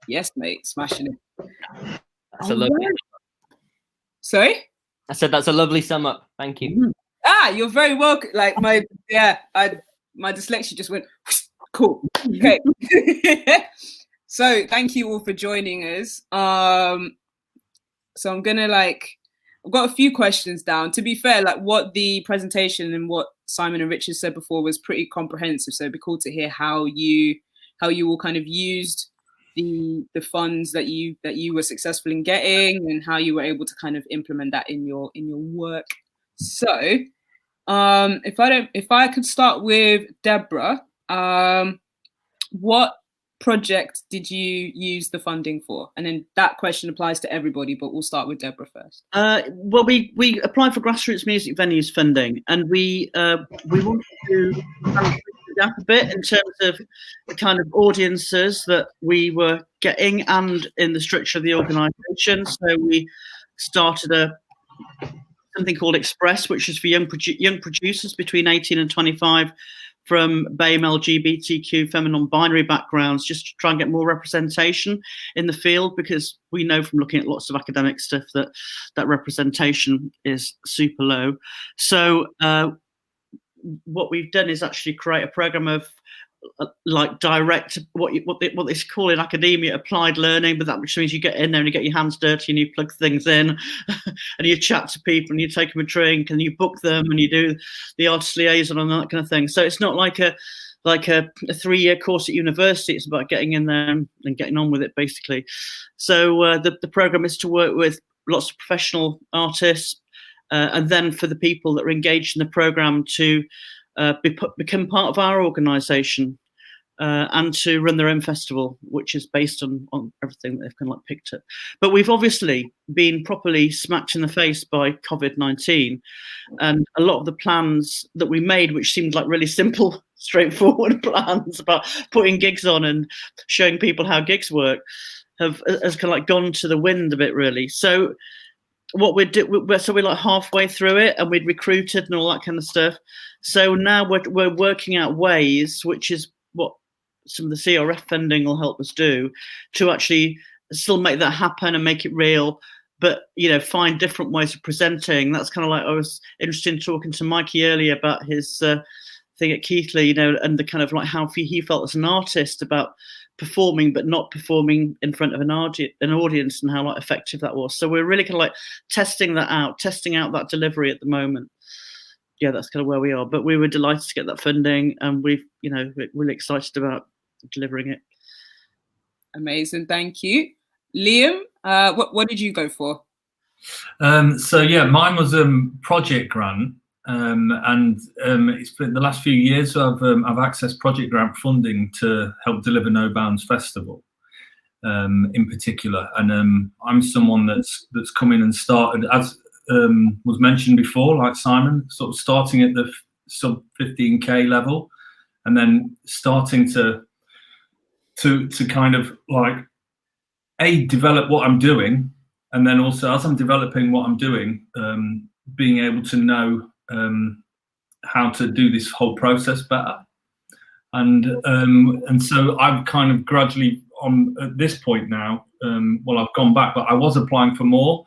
yes, mate, smashing it. That's a lovely. Sorry? I said that's a lovely sum up. Thank you. You're very welcome. Like my dyslexia just went cool. Okay. So thank you all for joining us. So I'm gonna I've got a few questions down. To be fair, like what the presentation and what Simon and Richard said before was pretty comprehensive. So it'd be cool to hear how you all kind of used the funds that you were successful in getting and how you were able to kind of implement that in your work. So if I could start with Deborah, what project did you use the funding for? And then that question applies to everybody, but we'll start with Deborah first. Well, we applied for Grassroots Music Venues funding, and we wanted to adapt a bit in terms of the kind of audiences that we were getting and in the structure of the organisation. So we started something called Express, which is for young producers between 18 and 25 from BAME, LGBTQ, feminine binary backgrounds, just to try and get more representation in the field, because we know from looking at lots of academic stuff that representation is super low. So what we've done is actually create a program of like direct what they call in academia applied learning, but that which means you get in there and you get your hands dirty and you plug things in and you chat to people and you take them a drink and you book them and you do the artist liaison and that kind of thing. So it's not like a 3-year course at university. It's about getting in there and getting on with it, basically. So the program is to work with lots of professional artists, and then for the people that are engaged in the program to become part of our organisation and to run their own festival, which is based on everything that they've kind of like picked up. But we've obviously been properly smacked in the face by COVID-19, and a lot of the plans that we made, which seemed like really simple, straightforward plans about putting gigs on and showing people how gigs work, has kind of like gone to the wind a bit, really. So what we're like halfway through it, and we'd recruited and all that kind of stuff. So now we're working out ways, which is what some of the CRF funding will help us do, to actually still make that happen and make it real, but find different ways of presenting. That's kind of like, I was interested in talking to Mikey earlier about his thing at Keighley, and the kind of like how he felt as an artist about performing but not performing in front of an audience, and how like effective that was. So we're really kind of like testing out that delivery at the moment. Yeah, that's kind of where we are. But we were delighted to get that funding, and we're really excited about delivering it. Amazing, thank you. Liam, what did you go for? So yeah, mine was project grant. It's been the last few years I've accessed project grant funding to help deliver No Bounds Festival, in particular. And I'm someone that's come in and started, as was mentioned before, like Simon, sort of starting at the sub 15k level, and then starting to kind of like develop what I'm doing, and then also as I'm developing what I'm doing, being able to know how to do this whole process better, and so I've kind of gradually at this point now, I've gone back, but I was applying for more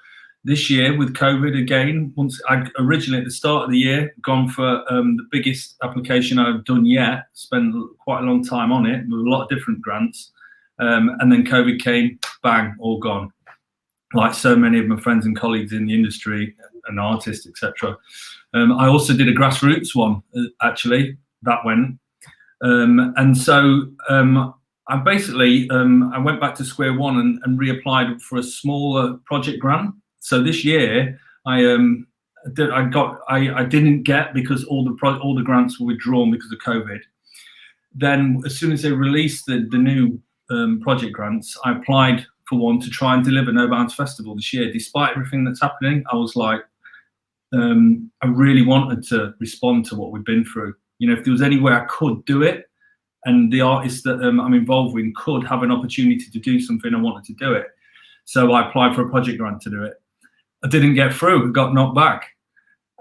this year with COVID again. Once I originally at the start of the year gone for the biggest application I've done yet, spent quite a long time on it with a lot of different grants, and then COVID came, bang, all gone. Like so many of my friends and colleagues in the industry and artists, etc. I also did a Grassroots one, actually, that went. And so I basically, I went back to square one and reapplied for a smaller project grant. So this year, I didn't get, because all the grants were withdrawn because of COVID. Then as soon as they released the new project grants, I applied for one, to try and deliver No Bounds Festival this year, despite everything that's happening. I was like, I really wanted to respond to what we've been through. You know, if there was any way I could do it, and the artists that I'm involved with could have an opportunity to do something, I wanted to do it. So I applied for a project grant to do it. I didn't get through, got knocked back.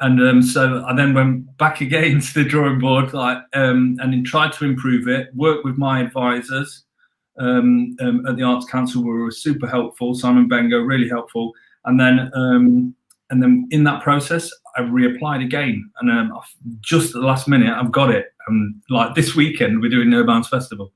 And so I then went back again to the drawing board, and then tried to improve it, worked with my advisors at the Arts Council, who were super helpful, Simon Benger, really helpful. And then in that process, I reapplied again. And just at the last minute, I've got it. And like this weekend, we're doing No Bounds Festival.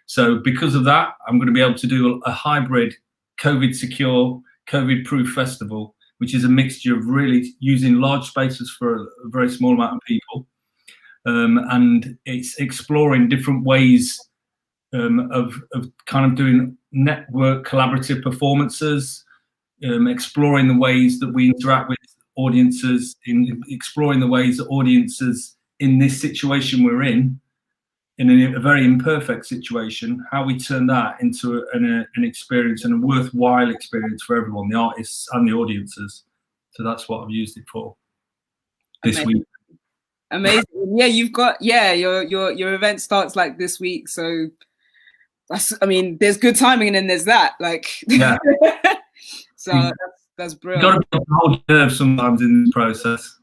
So because of that, I'm going to be able to do a hybrid, COVID-secure, COVID-proof festival, which is a mixture of really using large spaces for a very small amount of people. And it's exploring different ways of kind of doing network collaborative performances, exploring the ways that we interact with audiences, exploring the ways that audiences in this situation we're in a very imperfect situation, how we turn that into an experience and a worthwhile experience for everyone, the artists and the audiences. So that's what I've used it for this week. Amazing. Yeah, you've got, your event starts like this week. So there's good timing and then there's that. Like, yeah. So that's brilliant. You've got to hold nerve sometimes in this process.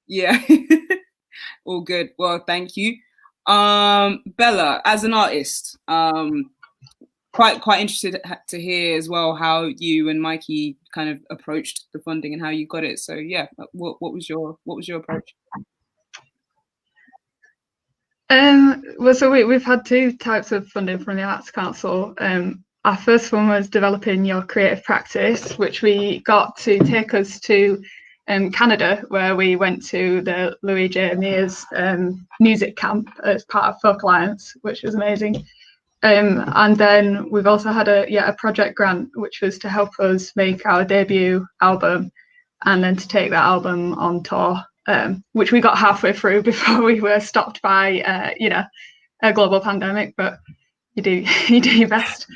Yeah. All good. Well, thank you. Bella, as an artist, quite interested to hear as well how you and Mikey kind of approached the funding and how you got it. So yeah, what was your approach? So we've had two types of funding from the Arts Council. Our first one was developing your creative practice, which we got to take us to Canada, where we went to the Louis J. Mears music camp as part of Folk Alliance, which was amazing. And then we've also had a project grant, which was to help us make our debut album, and then to take that album on tour, which we got halfway through before we were stopped by a global pandemic. But you do your best.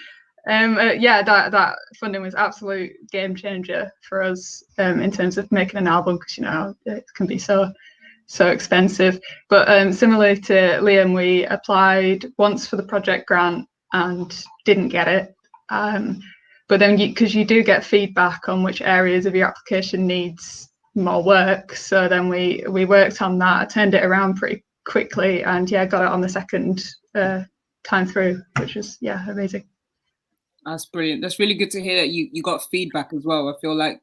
That funding was absolute game changer for us in terms of making an album, because it can be so expensive. But similarly to Liam, we applied once for the project grant and didn't get it. But then because you do get feedback on which areas of your application needs more work, so then we worked on that, turned it around pretty quickly, and got it on the second time through, which was amazing. That's brilliant. That's really good to hear that you got feedback as well. I feel like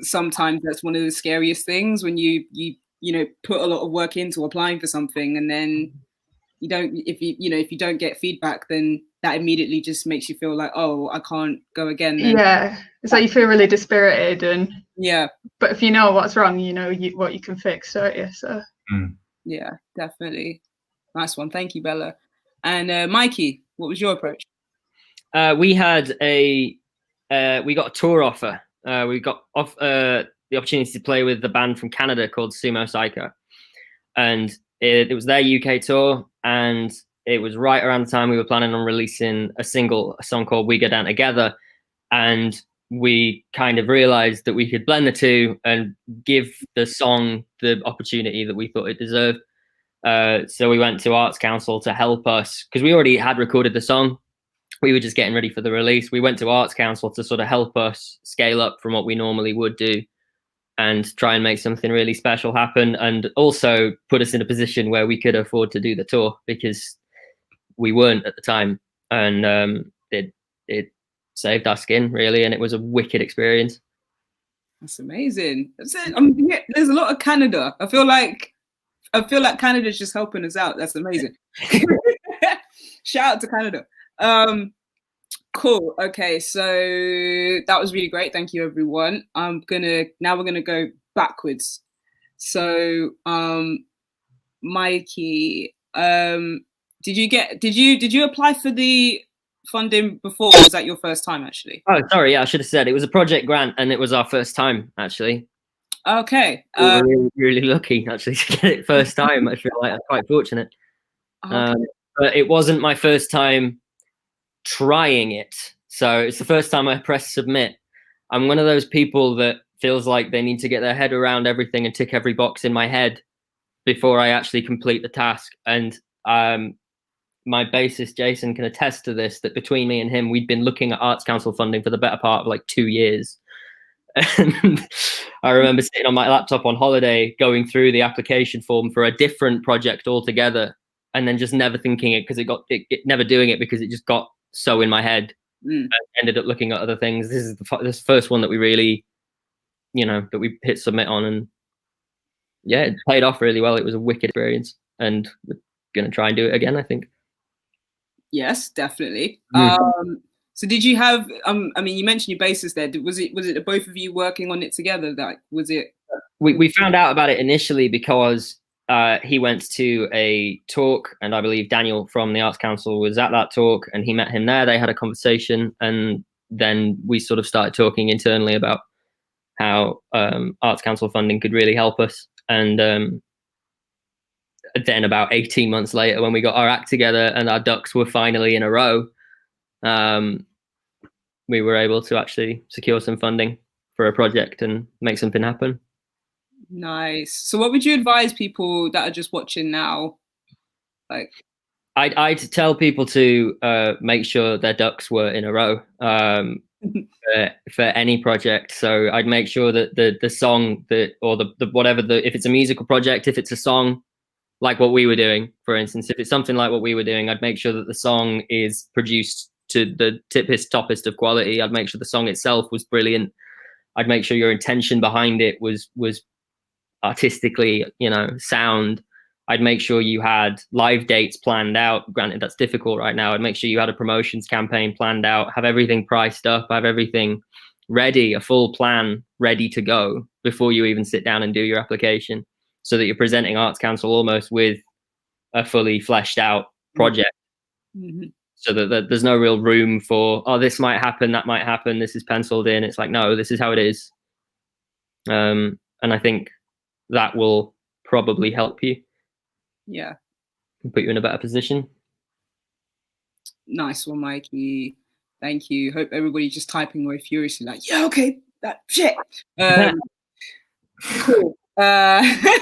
sometimes that's one of the scariest things, when you put a lot of work into applying for something and then if you don't get feedback, then that immediately just makes you feel like, oh, I can't go again then. Yeah, it's like you feel really dispirited, and but if you know what's wrong, you know what you can fix, don't you? So yeah, definitely. Nice one. Thank you, Bella. And Mikey, what was your approach? We had we got a tour offer. We got the opportunity to play with the band from Canada called Sumo Psycho, and it was their UK tour, and it was right around the time we were planning on releasing a song called We Go Down Together, and we kind of realized that we could blend the two and give the song the opportunity that we thought it deserved. So we went to Arts Council to help us, because we already had recorded the song. We were just getting ready for the release. We went to Arts Council to sort of help us scale up from what we normally would do and try and make something really special happen, and also put us in a position where we could afford to do the tour, because we weren't at the time. And it saved our skin, really, and it was a wicked experience. That's amazing. There's a lot of Canada. I feel like Canada's just helping us out. That's amazing. Shout out to Canada. Cool. Okay, so that was really great. Thank you, everyone. Now we're gonna go backwards. So, Mikey, did you apply for the funding before? Or was that your first time, actually? Oh, sorry. Yeah, I should have said it was a project grant, and it was our first time, actually. Okay. We were really, really lucky, actually, to get it first time. I feel like I'm quite fortunate. Okay. But it wasn't my first time trying it. So it's the first time I pressed submit. I'm one of those people that feels like they need to get their head around everything and tick every box in my head before I actually complete the task. And my bassist Jason can attest to this, that between me and him, we'd been looking at Arts Council funding for the better part of like 2 years. And I remember sitting on my laptop on holiday going through the application form for a different project altogether, and then just never thinking it because it never doing it because it just got so in my head. I ended up looking at other things. This is this first one that we really, that we hit submit on, and yeah, it paid off really well. It was a wicked experience, and we're gonna try and do it again, I think. Yes, definitely. So did you have? I mean, you mentioned your bassist there. Was it the both of you working on it together? Was it? We found out about it initially because he went to a talk, and I believe Daniel from the Arts Council was at that talk, and he met him there. They had a conversation, and then we sort of started talking internally about how Arts Council funding could really help us. And then about 18 months later, when we got our act together and our ducks were finally in a row, we were able to actually secure some funding for a project and make something happen. Nice. So what would you advise people that are just watching now? Like, I'd tell people to make sure their ducks were in a row for any project. So I'd make sure that the song or the whatever, if it's a musical project, if it's a song like what we were doing, for instance, if it's something like what we were doing, I'd make sure that the song is produced to the toppest of quality. I'd make sure the song itself was brilliant. I'd make sure your intention behind it was artistically, sound. I'd make sure you had live dates planned out. Granted, that's difficult right now. I'd make sure you had a promotions campaign planned out, have everything priced up, have everything ready, a full plan ready to go before you even sit down and do your application, so that you're presenting Arts Council almost with a fully fleshed out project. So that there's no real room for, oh, this might happen, that might happen, this is penciled in. It's like, no, this is how it is. And I think that will probably help you. Yeah. Put you in a better position. Nice one, Mikey. Thank you. Hope everybody's just typing away furiously like, yeah, okay, that shit. Cool. Bella,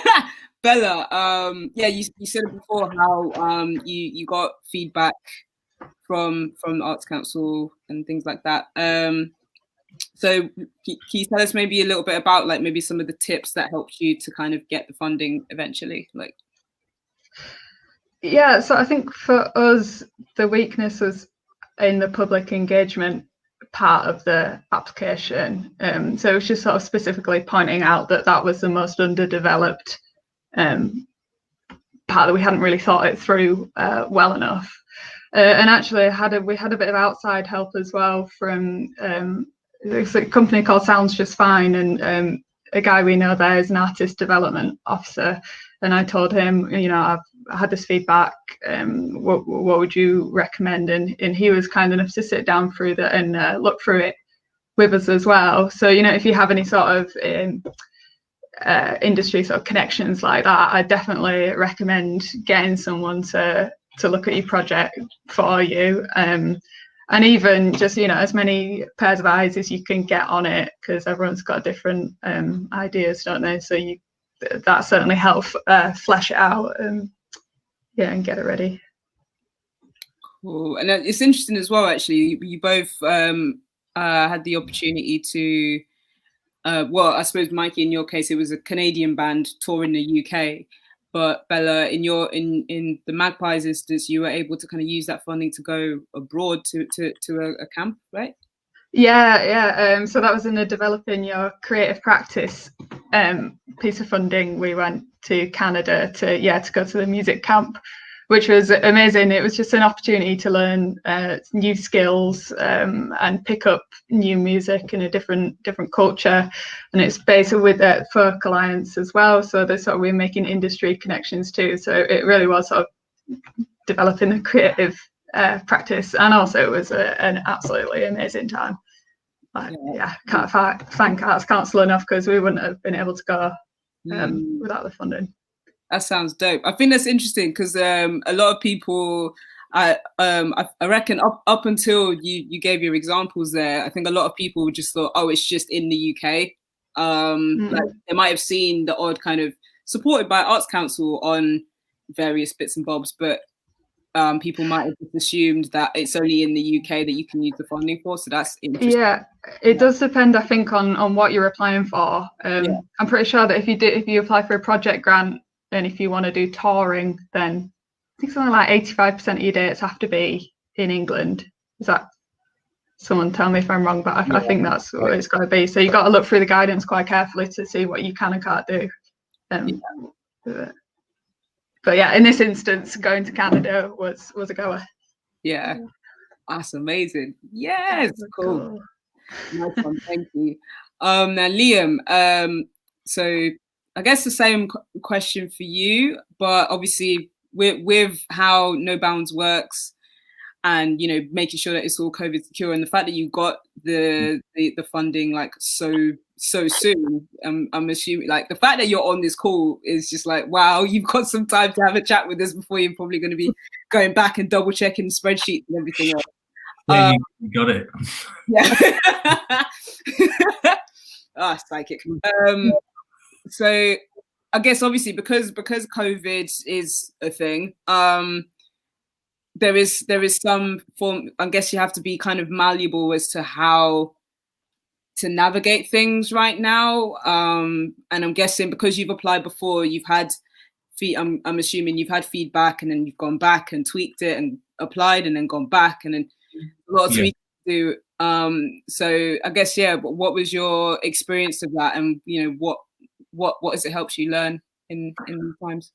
yeah, you said it before how you got feedback from the Arts Council and things like that. So can you tell us maybe a little bit about like maybe some of the tips that helped you to kind of get the funding eventually? Like, yeah, so I think for us the weakness was in the public engagement part of the application. So it was just sort of specifically pointing out that was the most underdeveloped part, that we hadn't really thought it through well enough. And actually we had a bit of outside help as well from there's a company called Sounds Just Fine, and a guy we know there is an artist development officer, and I told him, I've had this feedback, what would you recommend? And he was kind enough to sit down through that and look through it with us as well. So if you have any sort of industry sort of connections like that, I definitely recommend getting someone to look at your project for you, and even just as many pairs of eyes as you can get on it, because everyone's got different ideas, don't they? So that certainly helps flesh it out and get it ready. Cool. And it's interesting as well, actually, you both had the opportunity to well, I suppose, Mikey, in your case, it was a Canadian band touring the UK. But Bella, in the Magpies instance, you were able to kind of use that funding to go abroad to a camp, right? Yeah. So that was in the Developing Your Creative Practice piece of funding. We went to Canada to go to the music camp, which was amazing. It was just an opportunity to learn new skills and pick up new music in a different culture. And it's based with folk alliance as well. So we're making industry connections too. So it really was sort of developing the creative practice. And also it was an absolutely amazing time. Can't thank Arts Council enough, because we wouldn't have been able to go without the funding. That sounds dope. I think that's interesting because a lot of people, I reckon up until you gave your examples there, I think a lot of people just thought, oh, it's just in the UK. Like they might have seen the odd kind of supported by Arts Council on various bits and bobs, but people might have just assumed that it's only in the UK that you can use the funding for. So that's interesting. Yeah, it does depend, I think, on what you're applying for. I'm pretty sure that if you apply for a project grant and if you want to do touring, then I think something like 85% of your dates have to be in England. Is that, someone tell me if I'm wrong, but I think that's what it's got to be. So you've got to look through the guidance quite carefully to see what you can and can't do. But yeah, in this instance, going to Canada was a goer. Yeah, that's amazing. Yes, cool. Nice one, thank you. Now, Liam, so I guess the same question for you, but obviously with how No Bounds works, and making sure that it's all COVID secure, and the fact that you got the funding like so soon, I'm assuming like the fact that you're on this call is just like, wow, you've got some time to have a chat with us before you're probably going to be going back and double checking spreadsheets and everything else. Yeah, you got it. Yeah. Psychic. So I guess obviously because COVID is a thing, there is some form, I guess you have to be kind of malleable as to how to navigate things right now. And I'm guessing because you've applied before, you've had I'm assuming you've had feedback and then you've gone back and tweaked it and applied and then gone back and then a lot of tweaks to do. So I guess, what was your experience of that, and what has it helped you learn in these times?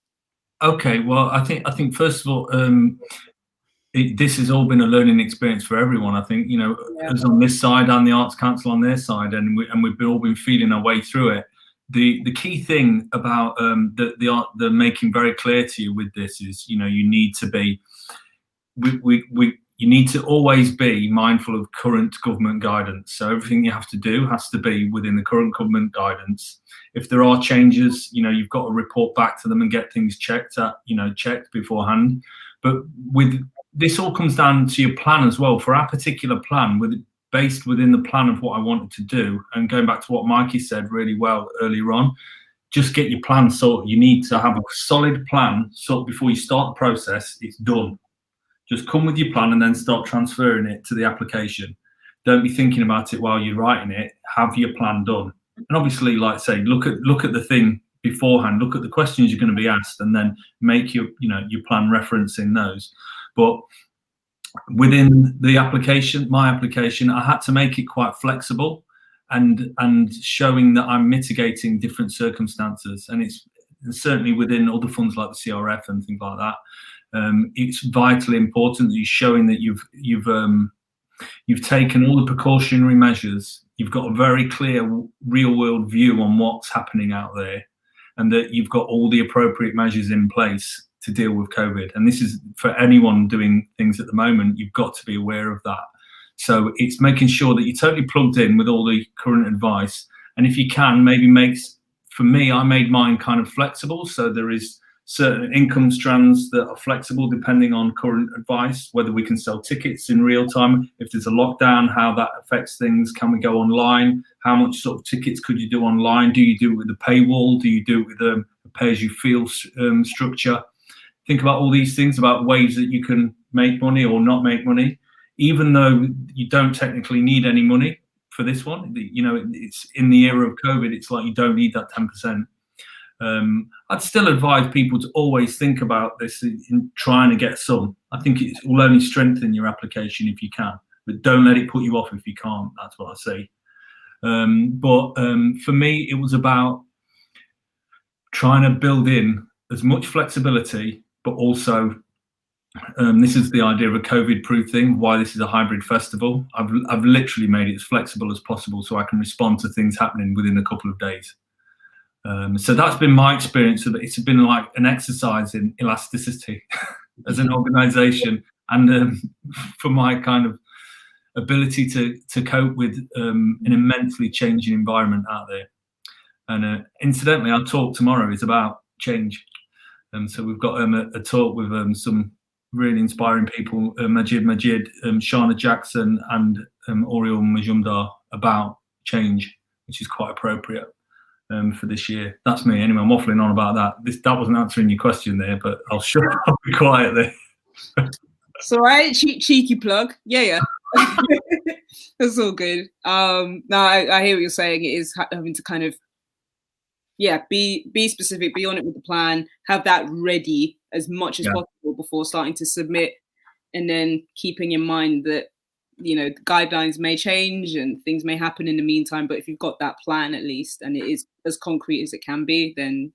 Okay, well, I think first of all, this has all been a learning experience for everyone. I think us on this side and the Arts Council on their side, and we've all been feeling our way through it. The key thing about the making very clear to you with this is you need to be you need to always be mindful of current government guidance. So everything you have to do has to be within the current government guidance. If there are changes, you've got to report back to them and get things checked beforehand. But with this all comes down to your plan as well. For our particular plan, based within the plan of what I wanted to do, and going back to what Mikey said really well earlier on, just get your plan sorted. You need to have a solid plan so before you start the process, it's done. Just come with your plan and then start transferring it to the application. Don't be thinking about it while you're writing it. Have your plan done. And obviously, like I say, look at the thing beforehand. Look at the questions you're going to be asked, and then make your plan referencing those. But within the application, my application, I had to make it quite flexible and showing that I'm mitigating different circumstances. And it's certainly within other funds like the CRF and things like that. It's vitally important that you're showing that you've taken all the precautionary measures. You've got a very clear real world view on what's happening out there, and that you've got all the appropriate measures in place to deal with COVID. And this is for anyone doing things at the moment, you've got to be aware of that. So it's making sure that you're totally plugged in with all the current advice. And if you can, for me, I made mine kind of flexible. So there is certain income strands that are flexible depending on current advice, whether we can sell tickets in real time, if there's a lockdown, how that affects things, can we go online, how much sort of tickets could you do online, do you do it with a paywall, do you do it with a pay-as-you-feel structure? Think about all these things, about ways that you can make money or not make money, even though you don't technically need any money for this one. It's in the era of COVID, it's like you don't need that 10%. I'd still advise people to always think about this in trying to get some. I think it will only strengthen your application if you can, but don't let it put you off if you can't. That's what I say. But for me, it was about trying to build in as much flexibility, but also this is the idea of a COVID-proof thing, why this is a hybrid festival. I've literally made it as flexible as possible so I can respond to things happening within a couple of days. So that's been my experience of it. It's been like an exercise in elasticity as an organisation, and for my kind of ability to cope with an immensely changing environment out there. And incidentally, our talk tomorrow is about change. So we've got a talk with some really inspiring people, Majid, Shana Jackson, and Oriel Majumdar, about change, which is quite appropriate for this year. That's me. Anyway, I'm waffling on about that. That wasn't answering your question there, but I'll be quiet there. It's all right. Cheeky plug. Yeah. That's all good. No, I hear what you're saying. It is having to kind of, be specific, be on it with the plan, have that ready as much as possible before starting to submit, and then keeping in mind that, the guidelines may change and things may happen in the meantime, but if you've got that plan at least, and it is as concrete as it can be, then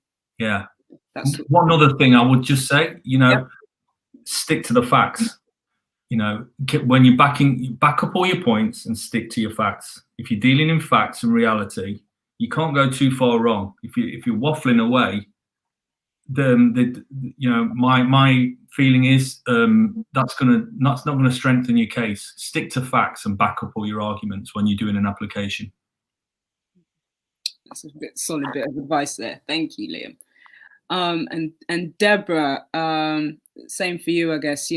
that's one other thing I would just say, stick to the facts. When you're back up all your points and stick to your facts. If you're dealing in facts and reality, you can't go too far wrong. If you're waffling away, my feeling is that's not going to strengthen your case. Stick to facts and back up all your arguments when you're doing an application. That's a solid bit of advice there. Thank you, Liam. And Deborah, same for you, I guess.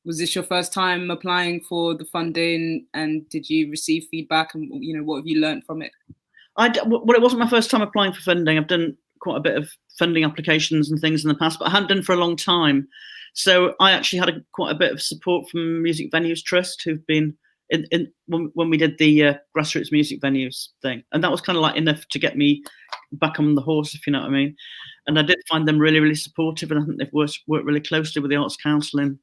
Was this your first time applying for the funding, and did you receive feedback, and what have you learned from it? Well, it wasn't my first time applying for funding. I've done quite a bit of funding applications and things in the past, but I hadn't done for a long time. So I actually had quite a bit of support from Music Venues Trust, who've been when we did the Grassroots Music Venues thing, and that was kind of like enough to get me back on the horse, if you know what I mean. And I did find them really, really supportive, and I think they've worked really closely with the Arts Council in,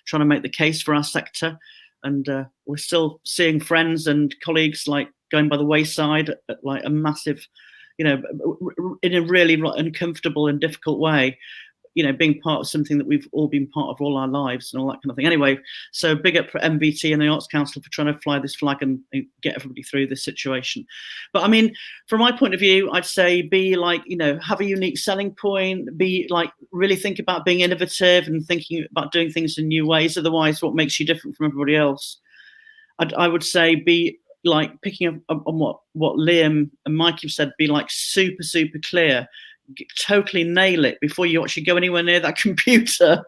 trying to make the case for our sector. And we're still seeing friends and colleagues like going by the wayside at like a massive, in a really uncomfortable and difficult way, being part of something that we've all been part of all our lives and all that kind of thing. Anyway, so big up for MVT and the Arts Council for trying to fly this flag and get everybody through this situation. But I mean, from my point of view, I'd say be like, have a unique selling point, be like, really think about being innovative and thinking about doing things in new ways. Otherwise, what makes you different from everybody else? I would say be like picking up on what Liam and Mike have said, be like super, super clear. Totally nail it before you actually go anywhere near that computer.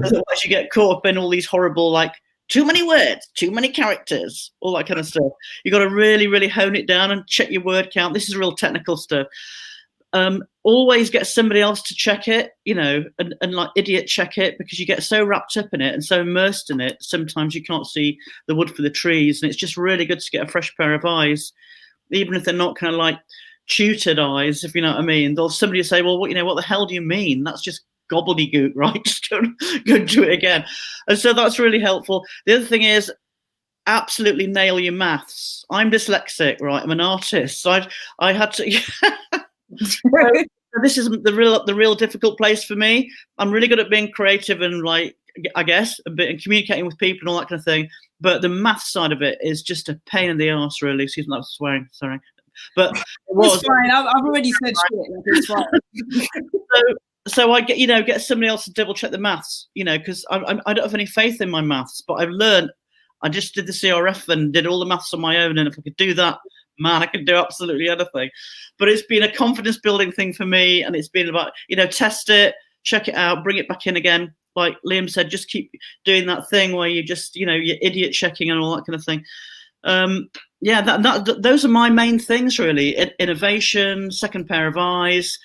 Otherwise you get caught up in all these horrible, like, too many words, too many characters, all that kind of stuff. You got to really, really hone it down and check your word count. This is real technical stuff. Always get somebody else to check it, and like idiot check it, because you get so wrapped up in it and so immersed in it, sometimes you can't see the wood for the trees. And it's just really good to get a fresh pair of eyes, even if they're not kind of like tutored eyes, if you know what I mean. There'll somebody say, well, what the hell do you mean? That's just gobbledygook, right? Just go do it again. And so that's really helpful. The other thing is, absolutely nail your maths. I'm dyslexic, right? I'm an artist, so I had to. This is the real difficult place for me. I'm really good at being creative and, like, I guess, a bit, and communicating with people and all that kind of thing. But the math side of it is just a pain in the arse, really. Excuse me, I was swearing. Sorry. But it was fine. I've already said shit. It's fine. So I get somebody else to double check the maths, because I don't have any faith in my maths, but I've learned. I just did the CRF and did all the maths on my own, and if I could do that, man, I could do absolutely anything. But it's been a confidence building thing for me, and it's been about test it, check it out, bring it back in again. Like Liam said, just keep doing that thing where you just you're idiot checking and all that kind of thing. Those are my main things, really. Innovation, second pair of eyes,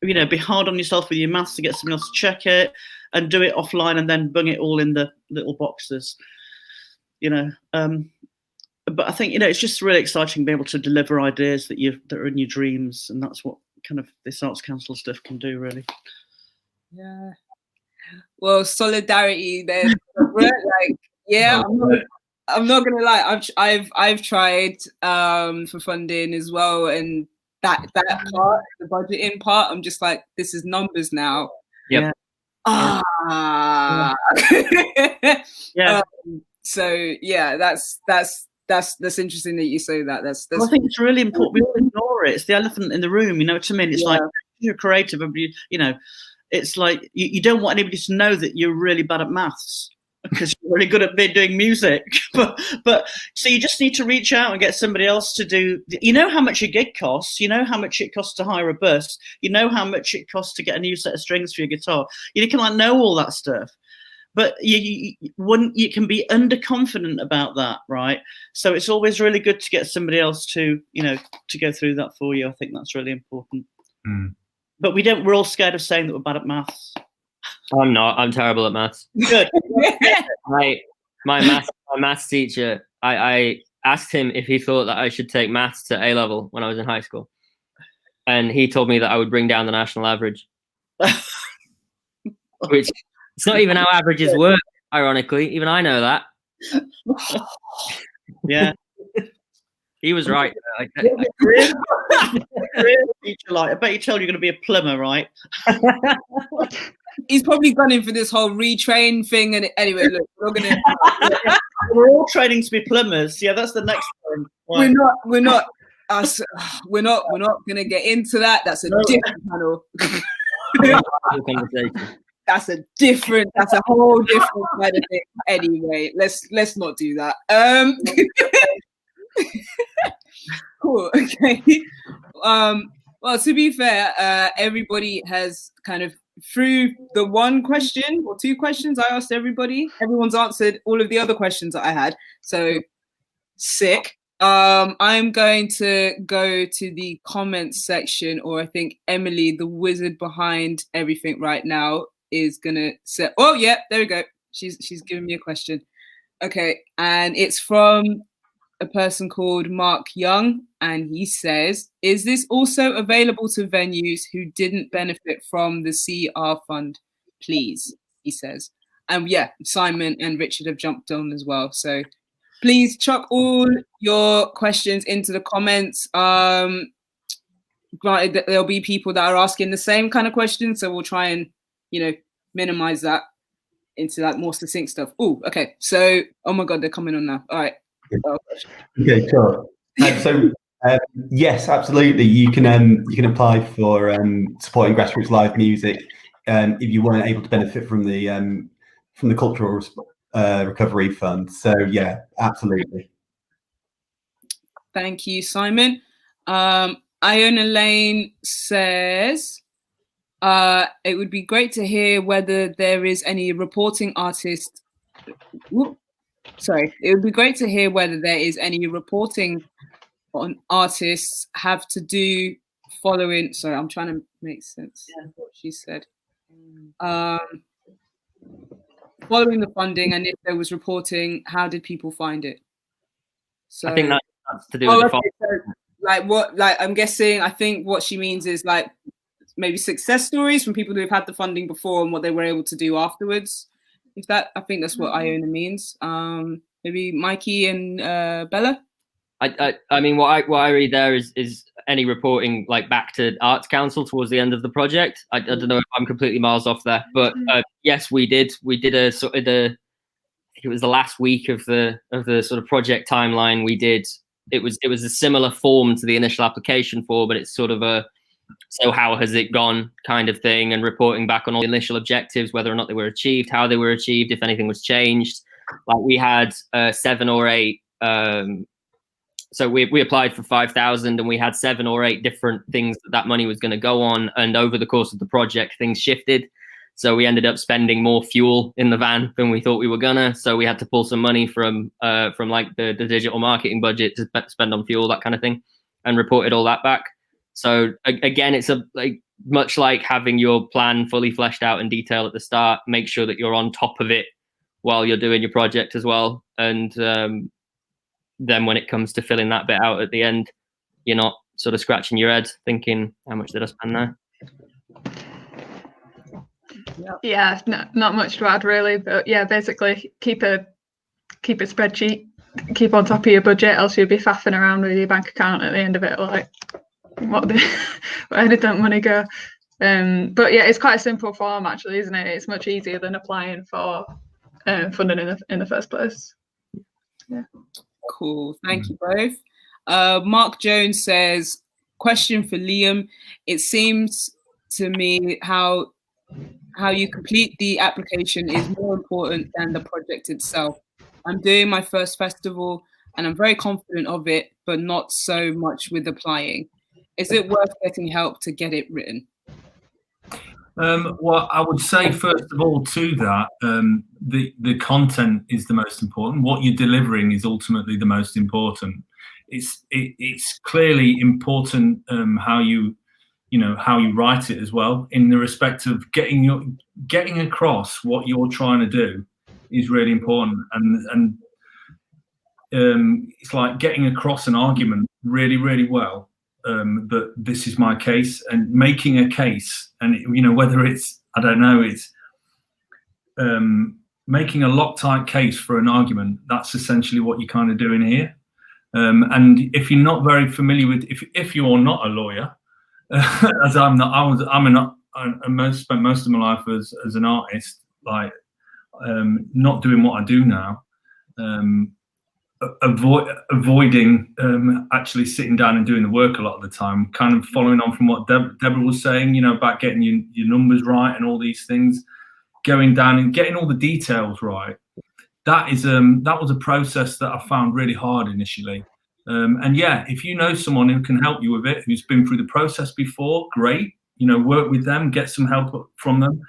be hard on yourself with your maths to get someone else to check it, and do it offline, and then bung it all in the little boxes, but I think, it's just really exciting being able to deliver ideas that are in your dreams. And that's what kind of this Arts Council stuff can do, really. Yeah. Well, solidarity there. I'm not gonna lie. I've tried for funding as well, and that part, the budgeting part, I'm just like, this is numbers now. Yep. Yeah. So yeah, that's interesting that you say that. That's well, I think it's really important. We all ignore it. It's the elephant in the room. You know what I mean? It's like, you're creative, but it's like you don't want anybody to know that you're really bad at maths. because you're really good at doing music. but so you just need to reach out and get somebody else to do. You know how much a gig costs. You know how much it costs to hire a bus. You know how much it costs to get a new set of strings for your guitar. You can like know all that stuff. But you can be underconfident about that, right? So it's always really good to get somebody else to go through that for you. I think that's really important. But we're all scared of saying that we're bad at maths. I'm not. I'm terrible at maths. Good. My maths teacher, I asked him if he thought that I should take maths to A level when I was in high school. And he told me that I would bring down the national average. Which, it's not even how averages work, ironically. Even I know that. Yeah. He was right. I bet you told you're going to be a plumber, right? He's probably gone in for this whole retrain thing. And anyway, look, we're all training to be plumbers. Yeah, that's the next one. Right. We're not going to get into that. That's a different panel. That's a whole different kind of thing. Anyway, let's not do that. Cool. Okay. Well, to be fair, everybody has kind of, through the one question or two questions I asked everybody, everyone's answered all of the other questions that I had. So sick. I'm going to go to the comments section, or I think Emily, the wizard behind everything right now, is gonna say, oh yeah, there we go. She's giving me a question. Okay, and it's from a person called Mark Young, and he says, is this also available to venues who didn't benefit from the CR fund, please? He says. And yeah, Simon and Richard have jumped on as well. So please chuck all your questions into the comments. Granted that there'll be people that are asking the same kind of questions, so we'll try and, minimize that into like more succinct stuff. Oh, okay. So, oh my God, they're coming on now. All right. Okay, sure. Yes, absolutely. You can apply for supporting Grassroots live music if you weren't able to benefit from the cultural recovery fund. So yeah, absolutely. Thank you, Simon. Iona Lane says, it would be great to hear whether there is any reporting artist. It would be great to hear whether there is any reporting on artists have to do following. Sorry, I'm trying to make sense of what she said. Following the funding, and if there was reporting, how did people find it? So I think that's to do with the funding. I'm guessing, I think what she means is like maybe success stories from people who have had the funding before and what they were able to do afterwards. I think that's what Iona means. Maybe Mikey and Bella. I mean, what I read there is any reporting like back to Arts Council towards the end of the project. I don't know if I'm completely miles off there, but yes, we did a sort of I think it was the last week of the sort of project timeline. We did. It was a similar form to the initial application for, but it's sort of a so how has it gone kind of thing, and reporting back on all the initial objectives, whether or not they were achieved, how they were achieved, if anything was changed. Like we had 7 or 8. So we applied for 5,000, and we had 7 or 8 different things that money was going to go on. And over the course of the project, things shifted. So we ended up spending more fuel in the van than we thought we were gonna. So we had to pull some money from like the digital marketing budget to spend on fuel, that kind of thing, and reported all that back. So again, it's much like having your plan fully fleshed out in detail at the start. Make sure that you're on top of it while you're doing your project as well. And then when it comes to filling that bit out at the end, you're not sort of scratching your head thinking, how much did I spend there? Yeah, not much to add really, but yeah, basically keep a spreadsheet, keep on top of your budget, else you'll be faffing around with your bank account at the end of it, like where did that money go? But yeah, it's quite a simple form actually, isn't it? It's much easier than applying for funding in the first place. Yeah. Cool. Thank you both. Mark Jones says, question for Liam. It seems to me how how you complete the application is more important than the project itself. I'm doing my first festival and I'm very confident of it, but not so much with applying. Is it worth getting help to get it written? Well, I would say first of all to that, the content is the most important. What you're delivering is ultimately the most important. It's clearly important how you write it as well, in the respect of getting across what you're trying to do is really important, and it's like getting across an argument really, really well. That this is my case, and making a case, and whether it's, I don't know, it's making a Loctite case for an argument. That's essentially what you're kind of doing here. And if you're not very familiar with, if you're not a lawyer, as I'm not, I spent most of my life as an artist, like not doing what I do now. Avoiding actually sitting down and doing the work a lot of the time, kind of following on from what Deborah was saying, about getting your numbers right and all these things, going down and getting all the details right. That was a process that I found really hard initially. And yeah, if you know someone who can help you with it, who's been through the process before, great. Work with them, get some help from them.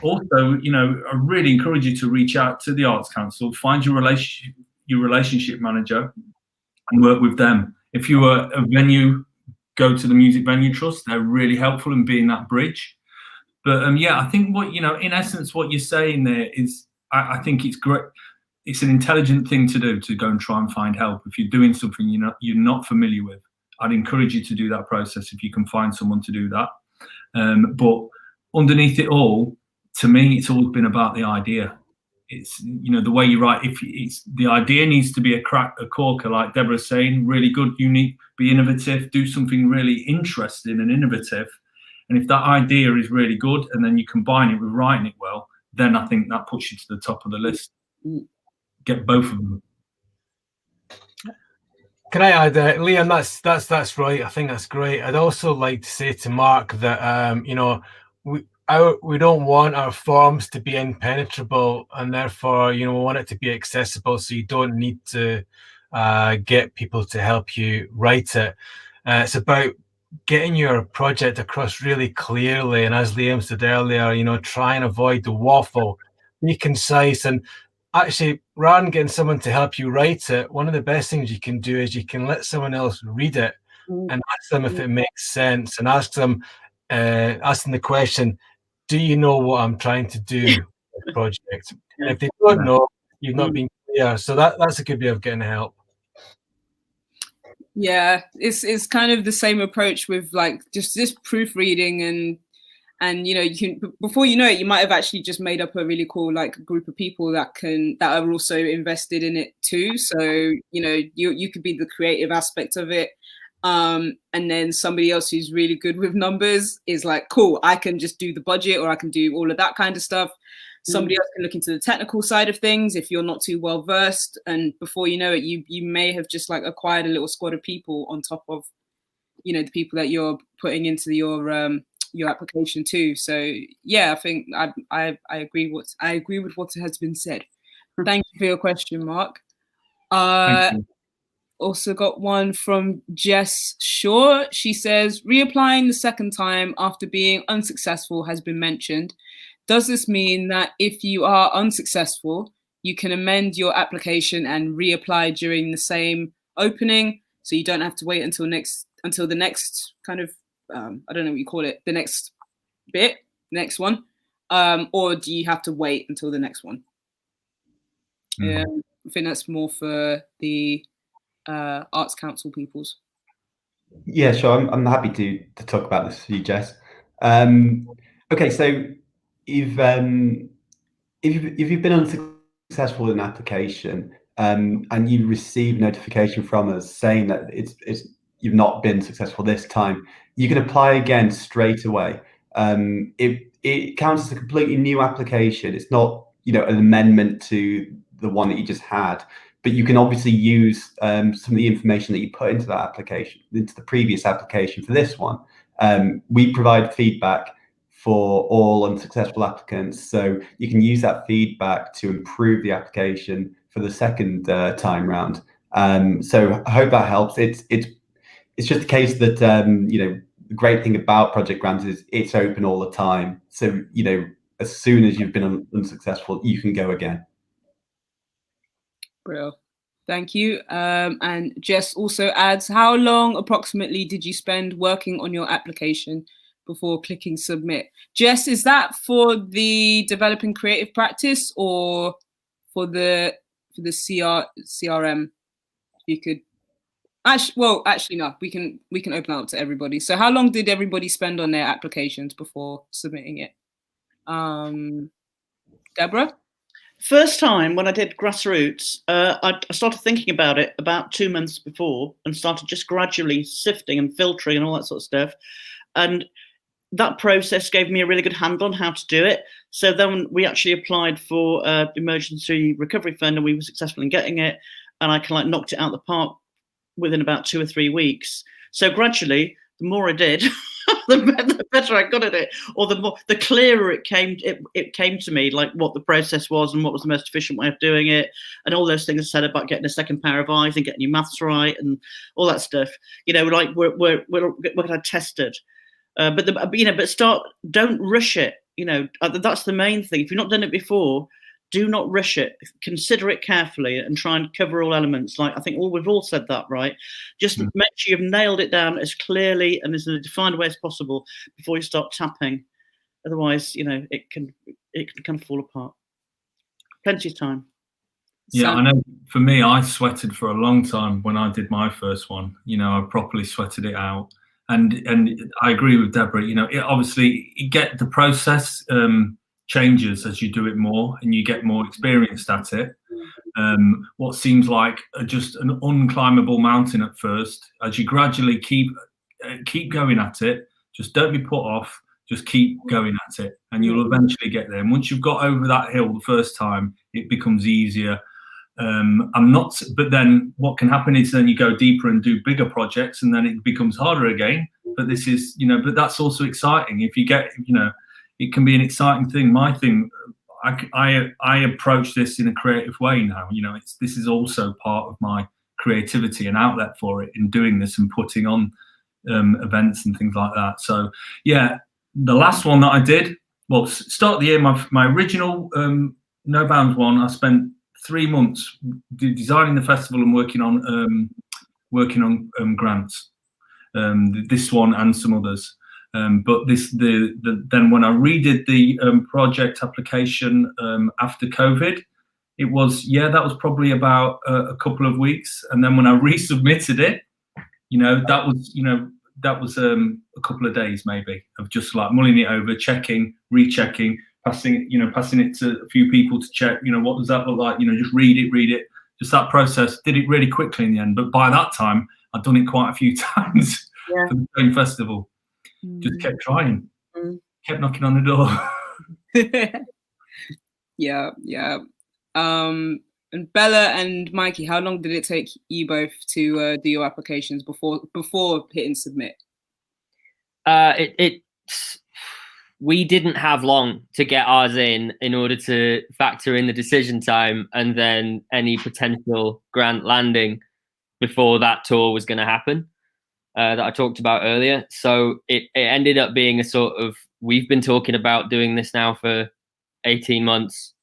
Also, I really encourage you to reach out to the Arts Council, find your relationship manager and work with them. If you are a venue, go to the Music Venue Trust. They're really helpful in being that bridge. But yeah, I think in essence, what you're saying there is, I think it's great. It's an intelligent thing to do, to go and try and find help. If you're doing something you're not familiar with, I'd encourage you to do that process if you can find someone to do that. But underneath it all, to me, it's always been about the idea. It's the way you write. If it's the idea needs to be a corker, like Deborah's saying, really good, unique, be innovative, do something really interesting and innovative. And if that idea is really good, and then you combine it with writing it well, then I think that puts you to the top of the list. Get both of them. Can I add, Liam? That's right. I think that's great. I'd also like to say to Mark that we don't want our forms to be impenetrable, and therefore, we want it to be accessible. So you don't need to get people to help you write it. It's about getting your project across really clearly, and as Liam said earlier, try and avoid the waffle, be concise, and actually, rather than getting someone to help you write it, one of the best things you can do is you can let someone else read it and ask them if it makes sense, and ask them the question, do you know what I'm trying to do with this project? And if they don't know, you've not been clear. So that's a good way of getting help. Yeah, it's kind of the same approach with like just this proofreading, and you can, before you know it, you might have actually just made up a really cool like group of people that are also invested in it too. So you could be the creative aspect of it, and then somebody else who's really good with numbers is like, cool, I can just do the budget, or I can do all of that kind of stuff. Somebody else can look into the technical side of things if you're not too well versed, and before you know it, you may have just like acquired a little squad of people on top of the people that you're putting into your application too. So yeah, I think I agree with what has been said. Thank you for your question, Mark. Also got one from Jess Shaw. She says, reapplying the second time after being unsuccessful has been mentioned. Does this mean that if you are unsuccessful, you can amend your application and reapply during the same opening, so you don't have to wait until the next kind of I don't know what you call it, the next one, or do you have to wait until the next one? I think that's more for the Arts Council peoples. Yeah, sure. I'm happy to talk about this for you, Jess. Okay, so if you've been unsuccessful in an application and you receive notification from us saying that you've not been successful this time, you can apply again straight away. It counts as a completely new application. It's not an amendment to the one that you just had, but you can obviously use some of the information that you put into that application, into the previous application for this one. We provide feedback for all unsuccessful applicants. So you can use that feedback to improve the application for the second time round. So I hope that helps. It's just a case that the great thing about project grants is it's open all the time. So as soon as you've been unsuccessful, you can go again. Brilliant. Thank you. And Jess also adds, how long approximately did you spend working on your application before clicking submit? Jess, is that for the developing creative practice or for the CRM? You could actually no, we can open that up to everybody. So how long did everybody spend on their applications before submitting it? Deborah? First time when I did Grassroots, I started thinking about it about 2 months before and started just gradually sifting and filtering and all that sort of stuff. And that process gave me a really good handle on how to do it. So then we actually applied for emergency recovery fund and we were successful in getting it. And I kind of knocked it out of the park within about 2 or 3 weeks. So gradually, the more I did, the better I got at it, or the clearer it came to me, like what the process was and what was the most efficient way of doing it, and all those things I said about getting a second pair of eyes and getting your maths right and all that stuff. Like we're kind of tested, but don't rush it. That's the main thing. If you've not done it before, do not rush it. Consider it carefully and try and cover all elements. Like I think we've all said that, right? Just make sure you've nailed it down as clearly and as in a defined way as possible before you start tapping. Otherwise, it can kind of fall apart. Plenty of time. Yeah, I know. For me, I sweated for a long time when I did my first one. I properly sweated it out, and I agree with Deborah. You get the process. Changes as you do it more and you get more experienced at it. What seems like just an unclimbable mountain at first, as you gradually keep going at it, just don't be put off, just keep going at it and you'll eventually get there. And once you've got over that hill the first time, it becomes easier. But then what can happen is then you go deeper and do bigger projects and then it becomes harder again. But this is, but that's also exciting. If you get, it can be an exciting thing. My thing, I approach this in a creative way now. This is also part of my creativity and outlet for it in doing this and putting on events and things like that. So yeah, the last one that I did, start of the year, my original No Bounds one, I spent 3 months designing the festival and working on grants. This one and some others. But then when I redid the project application after COVID, it was that was probably about a couple of weeks. And then when I resubmitted it, that was a couple of days maybe of just like mulling it over, checking, rechecking, passing it to a few people to check. What does that look like? Just read it. Just that process. Did it really quickly in the end. But by that time, I'd done it quite a few times for the same festival. Just kept trying, kept knocking on the door. Yeah. And Bella and Mikey, how long did it take you both to do your applications before hitting submit? We didn't have long to get ours in order to factor in the decision time and then any potential grant landing before that tour was going to happen. That I talked about earlier. So it ended up being a sort of, we've been talking about doing this now for 18 months.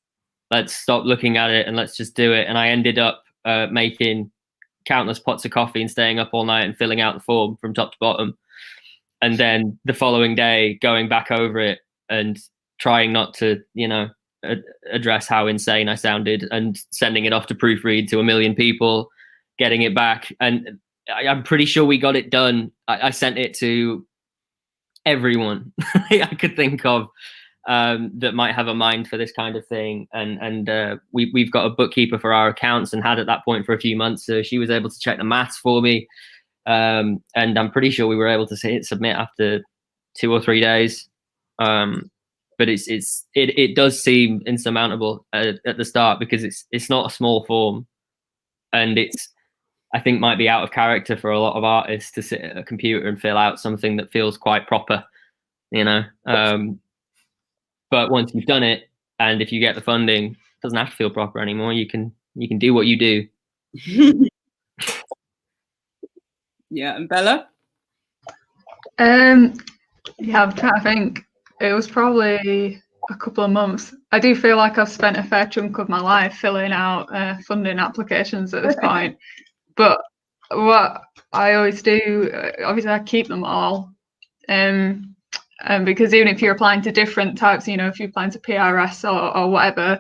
Let's stop looking at it and let's just do it. And I ended up making countless pots of coffee and staying up all night and filling out the form from top to bottom. And then the following day, going back over it and trying not to, address how insane I sounded and sending it off to proofread to 1 million people, getting it back. And I'm pretty sure we got it done. I sent it to everyone I could think of that might have a mind for this kind of thing. And we've got a bookkeeper for our accounts and had at that point for a few months. So she was able to check the maths for me. And I'm pretty sure we were able to hit submit after 2 or 3 days. But it does seem insurmountable at the start because it's not a small form, and I think might be out of character for a lot of artists to sit at a computer and fill out something that feels quite proper, But once you've done it, and if you get the funding, it doesn't have to feel proper anymore. You can do what you do. Yeah, and Bella? Yeah, I'm trying to think. It was probably a couple of months. I do feel like I've spent a fair chunk of my life filling out funding applications at this point. But what I always do, obviously I keep them all. Because even if you're applying to different types, you know, if you're applying to PRS or whatever,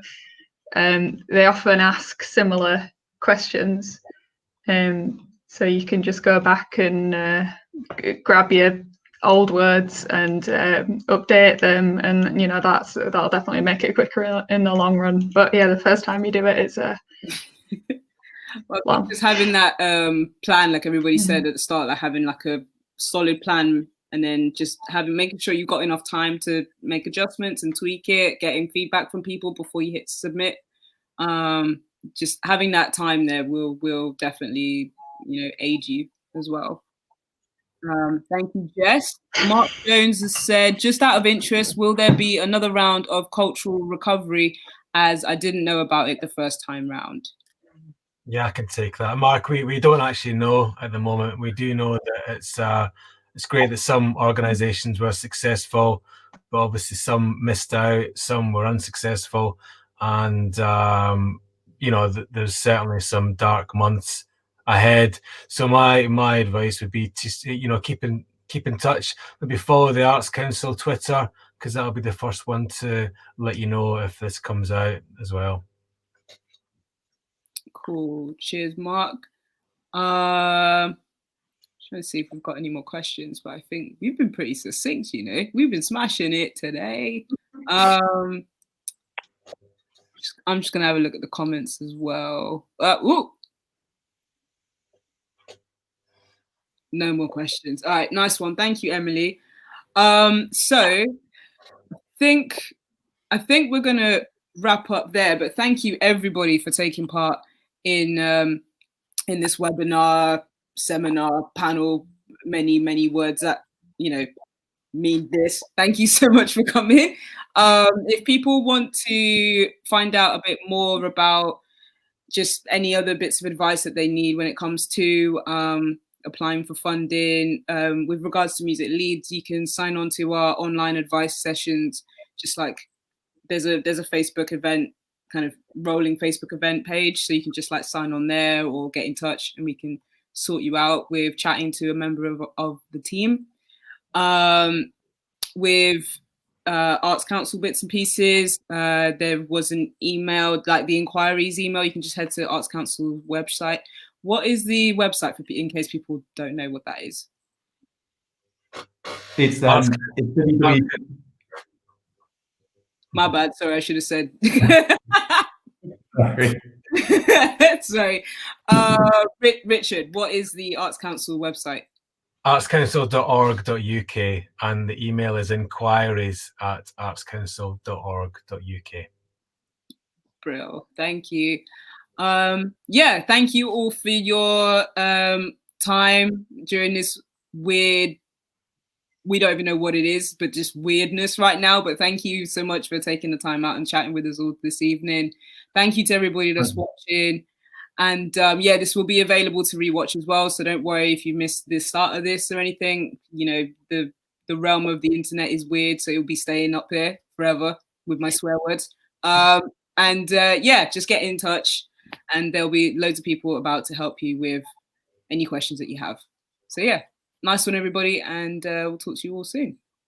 they often ask similar questions. So you can just go back and grab your old words and update them, and you know that'll definitely make it quicker in the long run. But yeah, the first time you do it, it's well, just having that plan, like everybody said at the start, like having like a solid plan, and then just making sure you've got enough time to make adjustments and tweak it, getting feedback from people before you hit submit. Just having that time there will definitely, you know, aid you as well. Thank you, Jess. Mark Jones has said, just out of interest, will there be another round of cultural recovery, as I didn't know about it the first time round? Yeah, I can take that. Mark, we don't actually know at the moment. We do know that it's great that some organisations were successful, but obviously some missed out, some were unsuccessful, and you know, there's certainly some dark months ahead. So my advice would be to, you know, keep in touch. Maybe follow the Arts Council Twitter, because that'll be the first one to let you know if this comes out as well. Cool. Cheers, Mark. Trying to see if we've got any more questions, but I think we've been pretty succinct, you know. We've been smashing it today. I'm just gonna have a look at the comments as well. Whoa. No more questions. All right, nice one. Thank you, Emily. So I think we're gonna wrap up there, but thank you everybody for taking part in this webinar, seminar, panel, many words that, you know, mean this. Thank you so much for coming. If people want to find out a bit more about just any other bits of advice that they need when it comes to applying for funding, with regards to Music Leeds, you can sign on to our online advice sessions. Just like there's a Facebook event, kind of rolling Facebook event page, so you can just like sign on there or get in touch and we can sort you out with chatting to a member of the team. With Arts Council bits and pieces, there was an email, like the inquiries email. You can just head to Arts Council website. What is the website for, in case people don't know what that is? It's My bad. Sorry, I should have said. Sorry. Sorry. Richard, what is the Arts Council website? artscouncil.org.uk, and the email is inquiries@artscouncil.org.uk. Brill. Thank you. Yeah, thank you all for your time during this weird, we don't even know what it is, but just weirdness right now. But thank you so much for taking the time out and chatting with us all this evening. Thank you to everybody that's watching. And yeah, this will be available to rewatch as well. So don't worry if you missed the start of this or anything. You know, the realm of the internet is weird, so it'll be staying up here forever with my swear words. Yeah, just get in touch, and there'll be loads of people about to help you with any questions that you have. So yeah, nice one, everybody, and we'll talk to you all soon.